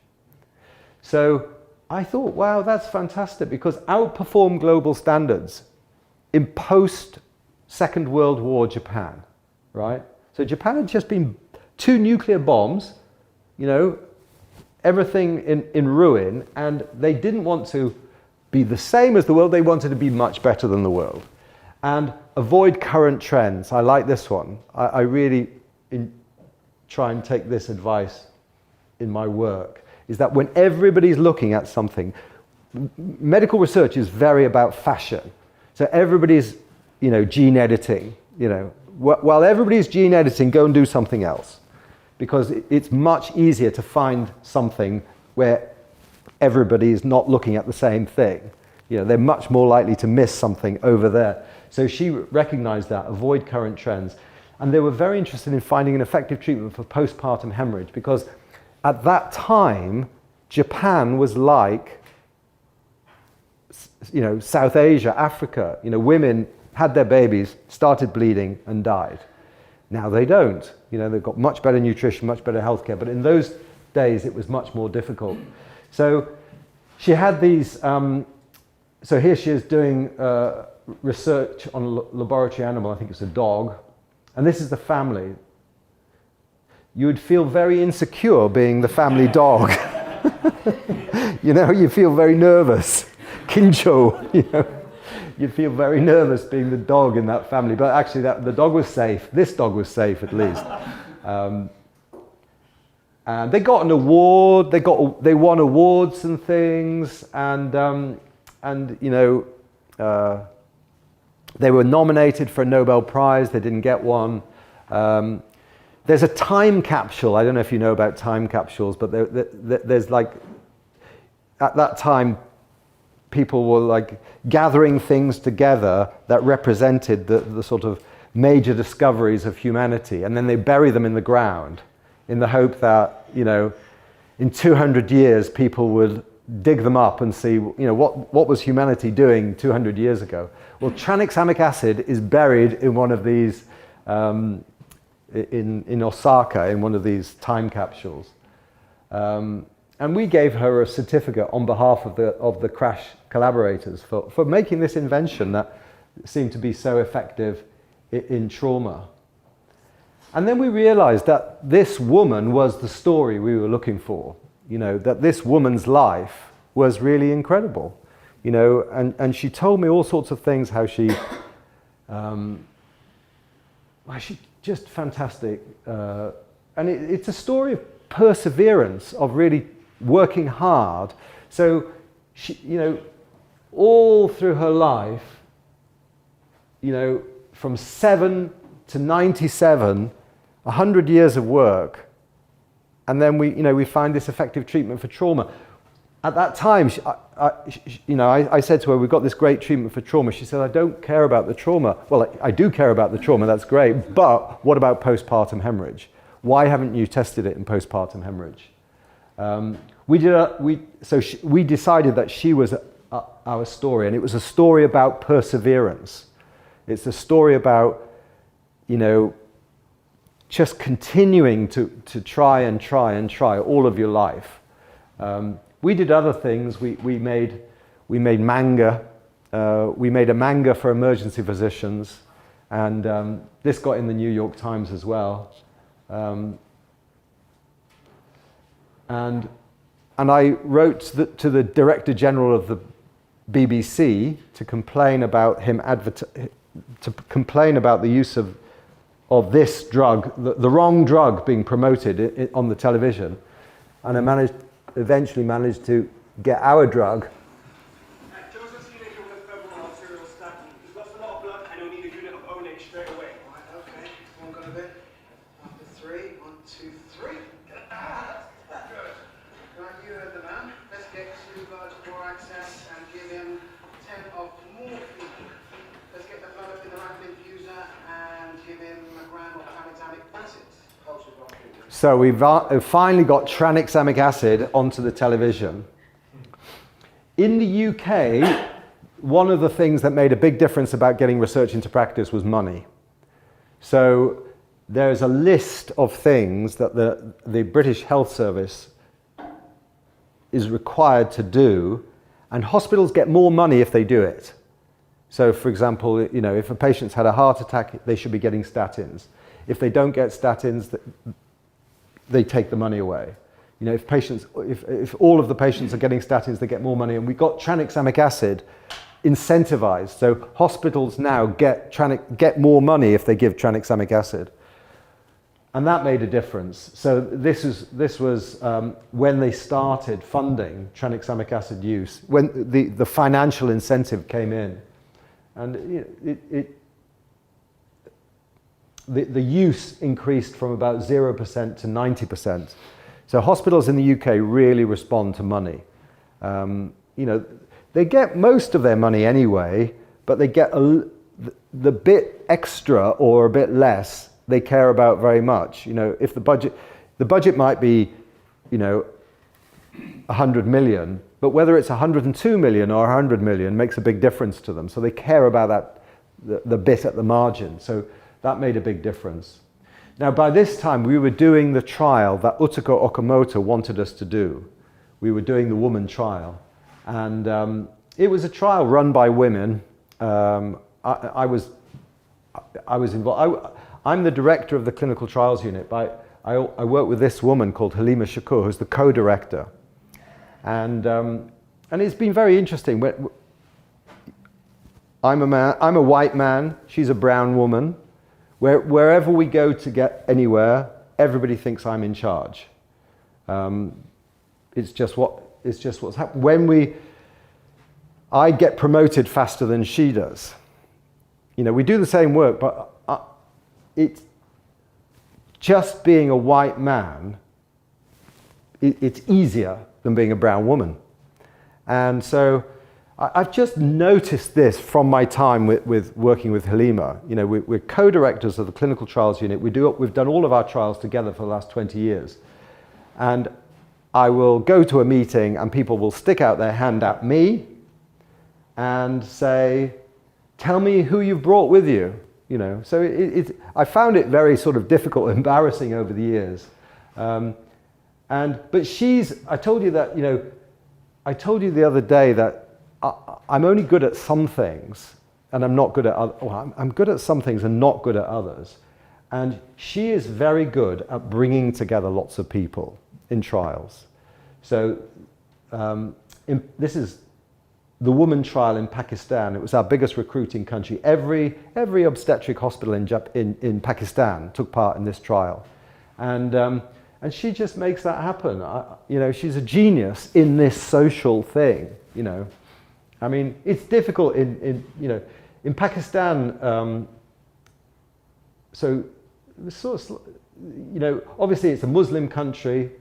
So I thought, wow, that's fantastic, because outperform global standards in post-Second World War Japan, right? So Japan had just been 2 nuclear bombs, you know, everything in ruin, and they didn't want to be the same as the world, they wanted to be much better than the world. And avoid current trends. I like this one. I really try and take this advice in my work, is that when everybody's looking at something, medical research is very about fashion. So everybody's, you know, gene editing, you know. While everybody's gene editing, go and do something else. Because it's much easier to find something where everybody is not looking at the same thing. You know, they're much more likely to miss something over there. So she recognized that, avoid current trends. And they were very interested in finding an effective treatment for postpartum hemorrhage, because at that time, Japan was like, you know, South Asia, Africa. You know, women had their babies, started bleeding, and died. Now they don't. You know, they've got much better nutrition, much better healthcare, but in those days it was much more difficult. So she had these, so here she is doing research on a laboratory animal, I think it's a dog, and this is the family, you would feel very insecure being the family dog. You know, you feel very nervous. Kincho, you know. You feel very nervous being the dog in that family, but actually the dog was safe. This dog was safe at least. And they got an award. They won awards and things, and you know, they were nominated for a Nobel Prize. They didn't get one. There's a time capsule. I don't know if you know about time capsules, but there's like, at that time, people were like gathering things together that represented the sort of major discoveries of humanity, and then they bury them in the ground in the hope that, you know, in 200 years people would dig them up and see, you know, what was humanity doing 200 years ago. Well, tranexamic acid is buried in one of these, in Osaka, in one of these time capsules. And we gave her a certificate on behalf of the crash collaborators for making this invention that seemed to be so effective in trauma. And then we realized that this woman was the story we were looking for. You know, that this woman's life was really incredible. You know, and she told me all sorts of things, how she, she's just fantastic. And it's a story of perseverance, of really working hard. So she, you know, all through her life, you know, from 7 to 97, 100 years of work, and then we find this effective treatment for trauma. At that time, I said to her, we've got this great treatment for trauma. She said, I don't care about the trauma. Well, I do care about the trauma, that's great, but what about postpartum hemorrhage? Why haven't you tested it in postpartum hemorrhage? We decided that she was our story, and it was a story about perseverance. It's a story about, you know, just continuing to try and try and try all of your life. We did other things. We made manga. We made a manga for emergency physicians, and this got in the New York Times as well. And I wrote to the Director General of the BBC to complain about him the use of this drug, the wrong drug being promoted on the television, and I eventually managed to get our drug. Joseph's teenager with a femoral arterial statin. He's lost a lot of blood and he'll need a unit of ONH straight away. Right, okay. One got a bit. After 3. 1, 2, 3. Good. Right, you heard the man. Let's get 2 large bore access and give him 10 of morphine. Let's get the blood up in the rapid infuser and give him a gram of tranexamic acid. So we've finally got tranexamic acid onto the television. In the UK, one of the things that made a big difference about getting research into practice was money. So there's a list of things that the British Health Service is required to do, and hospitals get more money if they do it. So for example, you know, if a patient's had a heart attack, they should be getting statins. If they don't get statins, they take the money away. You know, if all of the patients are getting statins, they get more money. And we got tranexamic acid incentivized. So hospitals now get more money if they give tranexamic acid. And that made a difference. So this was when they started funding tranexamic acid use, when the financial incentive came in. And you know, the use increased from about 0% to 90%. So hospitals in the UK really respond to money. You know, they get most of their money anyway, but they get the bit extra or a bit less they care about very much. You know, if the budget might be, you know, 100 million, but whether it's 102 million or 100 million makes a big difference to them. So they care about that, the bit at the margin. So that made a big difference. Now, by this time, we were doing the trial that Utsuko Okamoto wanted us to do. We were doing the woman trial. And it was a trial run by women. I was involved. I'm the director of the clinical trials unit, but I work with this woman called Halima Shakur, who's the co-director. And it's been very interesting. I'm a white man, she's a brown woman. Wherever we go to get anywhere, everybody thinks I'm in charge. It's just what's happened. I get promoted faster than she does. You know, we do the same work, but it's just being a white man, it's easier than being a brown woman. And so I've just noticed this from my time with working with Halima. You know, we're co-directors of the clinical trials unit. We've done all of our trials together for the last 20 years. And I will go to a meeting and people will stick out their hand at me and say, tell me who you've brought with you. You know, so I found it very sort of difficult, embarrassing over the years. But I told you that, you know, I told you the other day that I'm only good at some things and I'm not good at I'm good at some things and not good at others. And she is very good at bringing together lots of people in trials. So this is the woman trial in Pakistan. It was our biggest recruiting country. Every obstetric hospital in Pakistan took part in this trial. And she just makes that happen. You know, she's a genius in this social thing, you know. I mean, it's difficult you know, in Pakistan, so sort of, you know, obviously it's a Muslim country.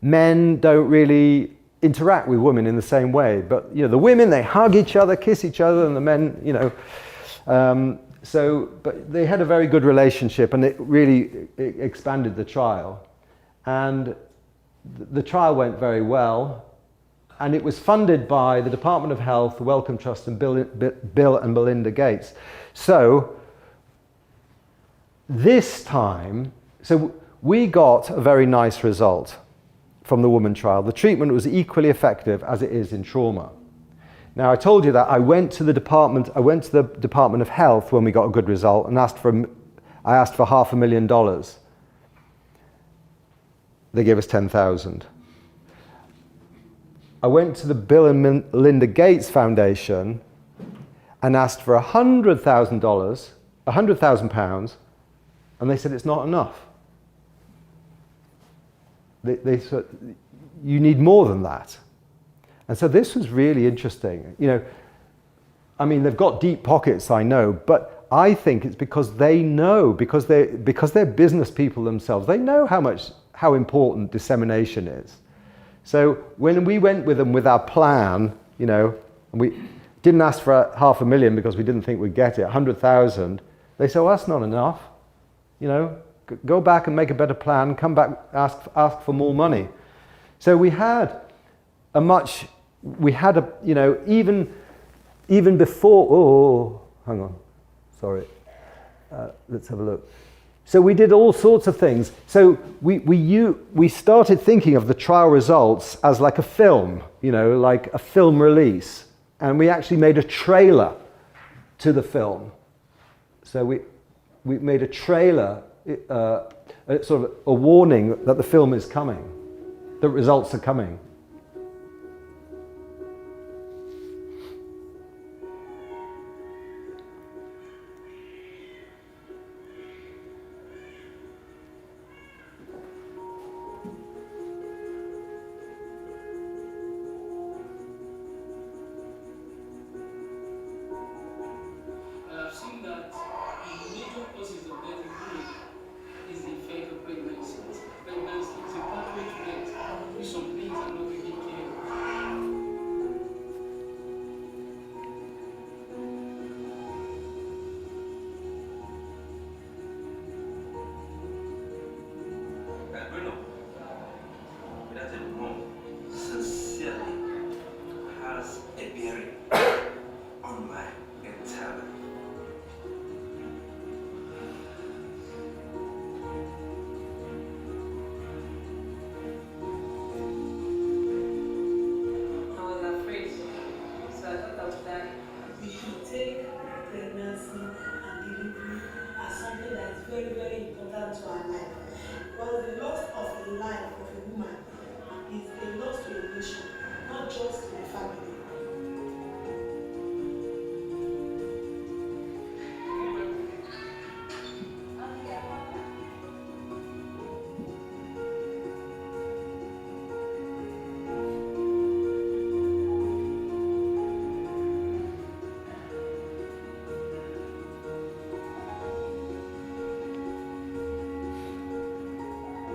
Men don't really interact with women in the same way, but you know, the women, they hug each other, kiss each other, and the men, you know, but they had a very good relationship, and it really expanded the trial. And the trial went very well, and it was funded by the Department of Health, the Wellcome Trust, and Bill and Melinda Gates. So this time, so we got a very nice result from the woman trial. The treatment was equally effective as it is in trauma. Now, I told you that I went to the Department of Health when we got a good result and I asked for $500,000. They gave us 10,000. I went to the Bill and Melinda Gates Foundation and asked for £100,000, and they said it's not enough. They said, you need more than that. And so this was really interesting. You know, I mean, they've got deep pockets, I know, but I think it's because they know, because they're business people themselves, they know how important dissemination is. So when we went with them with our plan, you know, and we didn't ask for $500,000 because we didn't think we'd get it, 100,000, they said, well, that's not enough, you know. Go back and make a better plan, come back, ask for more money. So we had you know, even before, hang on, sorry, let's have a look. So we did all sorts of things. So we started thinking of the trial results as like a film, you know, like a film release. And we actually made a trailer to the film. So we made a trailer, sort of a warning that the film is coming, the results are coming. I've seen that the major causes of death in women is the effect of pregnancy. Pregnancy is a pathway to death, which some things are not because the loss of a life of a woman is a loss to a nation, not just to the family.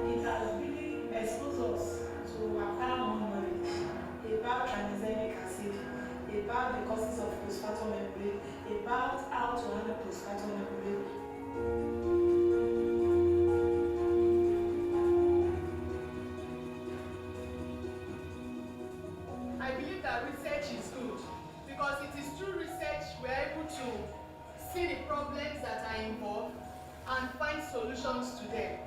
It has really exposed us to acquire more knowledge about tranexamic acid, about the causes of postpartum hemorrhage, about how to handle postpartum hemorrhage. I believe that research is good because it is through research we're able to see the problems that are involved and find solutions to them.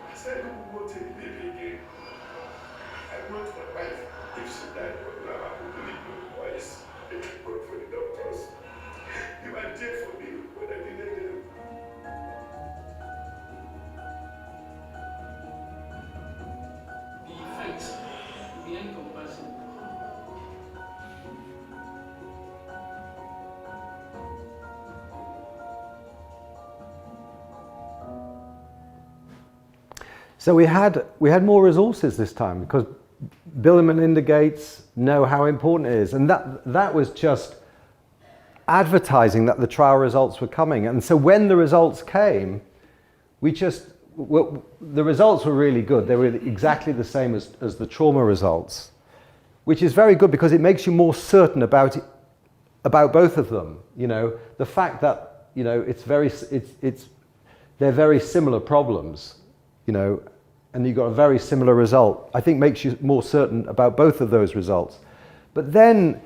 I said, I don't want to live again. I want my wife. If she died, what would happen to me? Twice. I work for the doctors. They were there for me when I needed them. The effects beyond comparison. So we had more resources this time because Bill and Melinda Gates know how important it is, and that was just advertising that the trial results were coming. And so when the results came, the results were really good. They were exactly the same as the trauma results, which is very good because it makes you more certain about both of them. You know, the fact that, you know, they're very similar problems, you know, and you got a very similar result, I think makes you more certain about both of those results. But then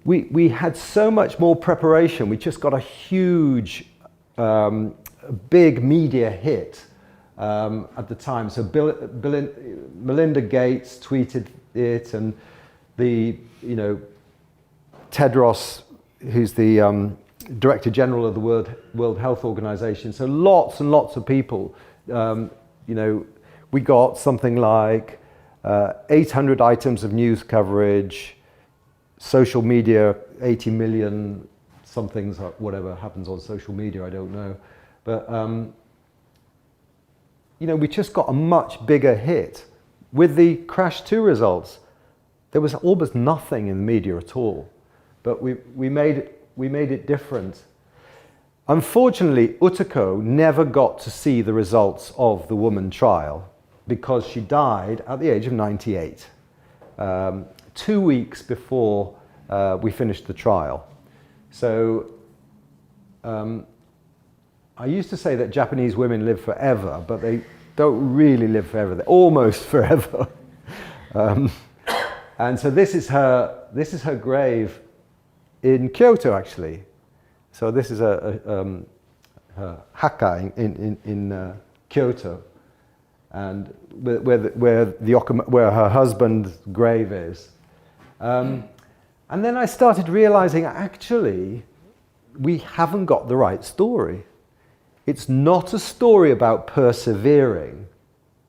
we had so much more preparation. We just got a huge, big media hit at the time. So Melinda Gates tweeted it, and Tedros, who's the Director General of the World Health Organization. So lots and lots of people, we got something like 800 items of news coverage, social media, 80 million somethings, whatever happens on social media, I don't know. But, we just got a much bigger hit. With the Crash 2 results, there was almost nothing in the media at all. But we made it different. Unfortunately, Utako never got to see the results of the woman trial because she died at the age of 98, 2 weeks before we finished the trial. So I used to say that Japanese women live forever, but they don't really live forever. They're almost forever. And so this is her grave in Kyoto, actually. So this is her haka in Kyoto, and where her husband's grave is. And then I started realizing, actually, we haven't got the right story. It's not a story about persevering.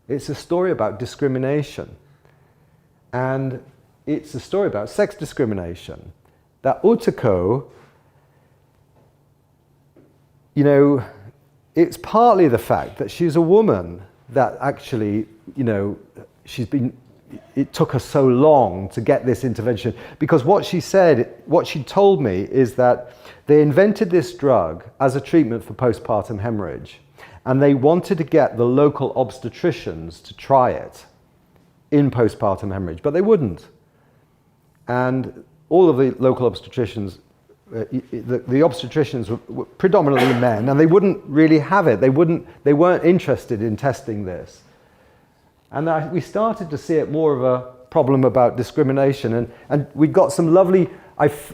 It's a story about discrimination. And it's a story about sex discrimination. That Utako, it's partly the fact that she's a woman that actually, it took her so long to get this intervention. Because what she told me is that they invented this drug as a treatment for postpartum hemorrhage, and they wanted to get the local obstetricians to try it in postpartum hemorrhage, but they wouldn't. And all of the local obstetricians, the obstetricians were predominantly men, and they wouldn't really have it. They weren't interested in testing this. And we started to see it more of a problem about discrimination. And we got some lovely,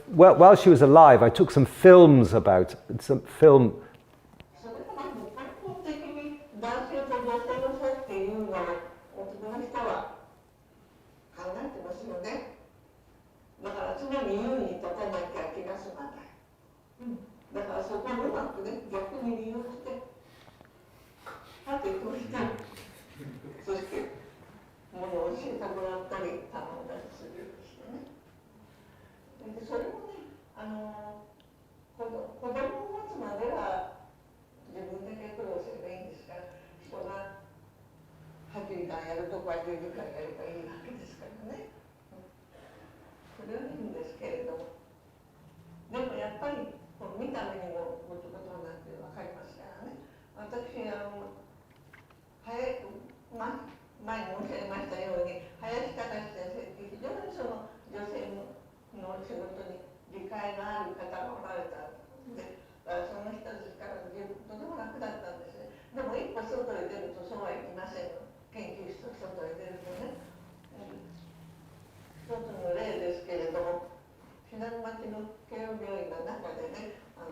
while she was alive, I took some films about, some film. なに優に立たなきゃ気が済まない、だからそこをうまくね逆に利用してあとこうしてそしてものを教えてもらったり頼んだりするようにしてね。でそれもね子供を持つまでは自分だけ苦労すればいいんですから、人が8時間やるとこは10時間やればいいわけですからね。それはいいんですけれども、でもやっぱり見た目にももともとなんて分かりますからね。私前に申し上げましたように林隆先生って非常にその女性の仕事に理解のある方がおられたんで、その人ですからとても楽だったんですね。でも一歩外へ出るとそうはいきませんよ。研究室の外へ出るとね、一つの例ですけれども、信濃町の慶応病院の中でね、学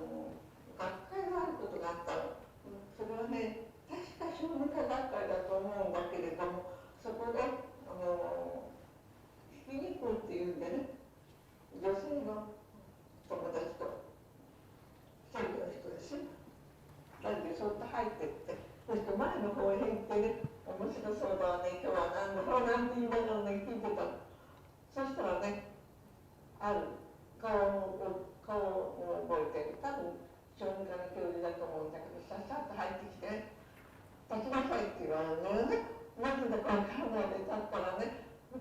会があることがあったの。それはね、確か小児科学会だと思うんだけれども、そこでひき肉っていうんでね、女性の友達と一人の人ですよ。なんでそっと入ってって、そして前の方へ行ってね、面白そうだわね、今日は何だろうなんて言いながらね、聞いてたの。そしたらね、ある顔を覚えてる、多分小児科の教授だと思うんだけど、さっさっと入ってきて、立ちなさいって言われるのよね。なぜだか分からないで立ったらね、こ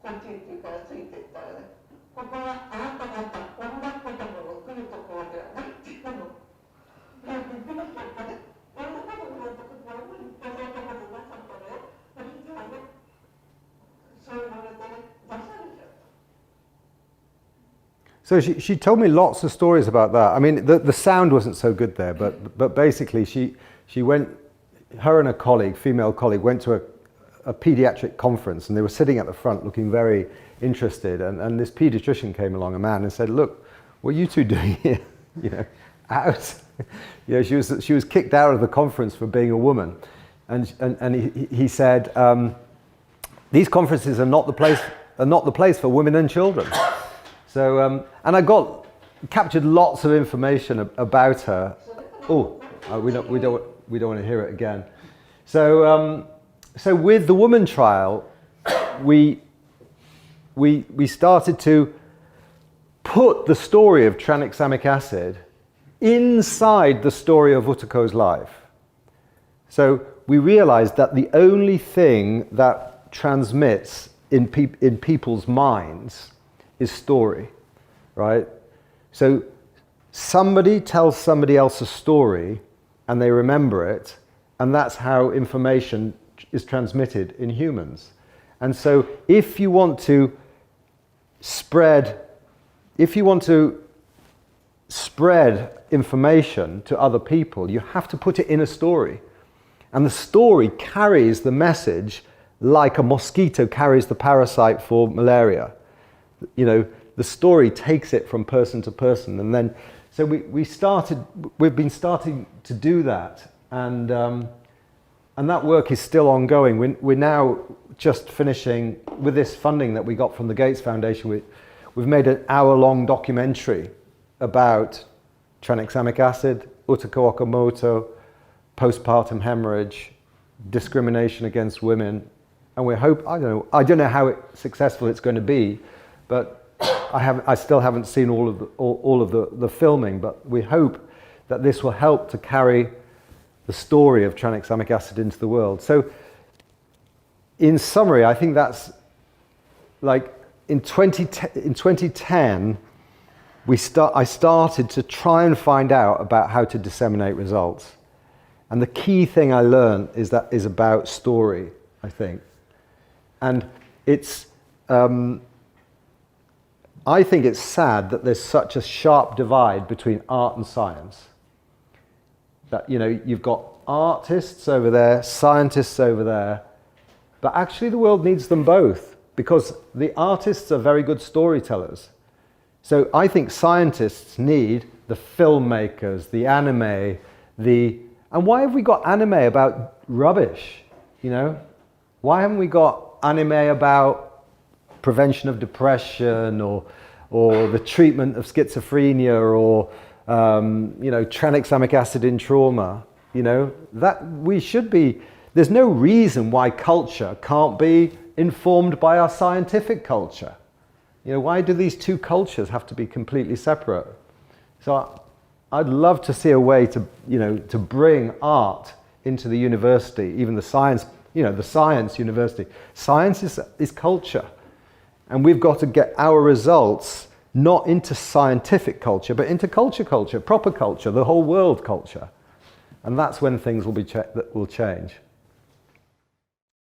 っちって言うからついていったらね、ここはあなた方、女子供の来るところではないっていうの。びっくりしちゃったね。女子供のところは無理ってそんなことなかったのよ。そしたらね、そう言われてね、出されちゃった。So she told me lots of stories about that. I mean, the sound wasn't so good there, but basically she went, her and a colleague, female colleague, went to a pediatric conference, and they were sitting at the front looking very interested, and this pediatrician came along, a man, and said, "Look, what are you two doing here?" You know, out. You know, she was kicked out of the conference for being a woman, and he said, "These conferences are not the place for women and children." So, and I captured lots of information about her. We don't want to hear it again. So, so with the woman trial, we started to put the story of tranexamic acid inside the story of Utiko's life. So we realized that the only thing that transmits in people's minds is story, right? So somebody tells somebody else a story and they remember it, and that's how information is transmitted in humans. And so if you want to spread information to other people, you have to put it in a story. And the story carries the message like a mosquito carries the parasite for malaria. You know, the story takes it from person to person. And then, so we've been starting to do that. And that work is still ongoing. We're now just finishing, with this funding that we got from the Gates Foundation, we've made an hour-long documentary about tranexamic acid, Utiko Okamoto, postpartum hemorrhage, discrimination against women, and we hope, I don't know how successful it's going to be, but I still haven't seen all of the filming, but we hope that this will help to carry the story of tranexamic acid into the world. So in summary, I think that's like in 2010, I started to try and find out about how to disseminate results. And the key thing I learned is about story, I think. And it's, I think it's sad that there's such a sharp divide between art and science. That, you know, you've got artists over there, scientists over there, but actually the world needs them both, because the artists are very good storytellers. So I think scientists need the filmmakers, the anime, and why have we got anime about rubbish, you know? Why haven't we got anime about prevention of depression or or the treatment of schizophrenia, or tranexamic acid in trauma. That we should be. There's no reason why culture can't be informed by our scientific culture. Why do these two cultures have to be completely separate? So I'd love to see a way to bring art into the university, even the science, the science university. Science is culture. And we've got to get our results not into scientific culture, but into culture, proper culture, the whole world culture. And that's when things will change.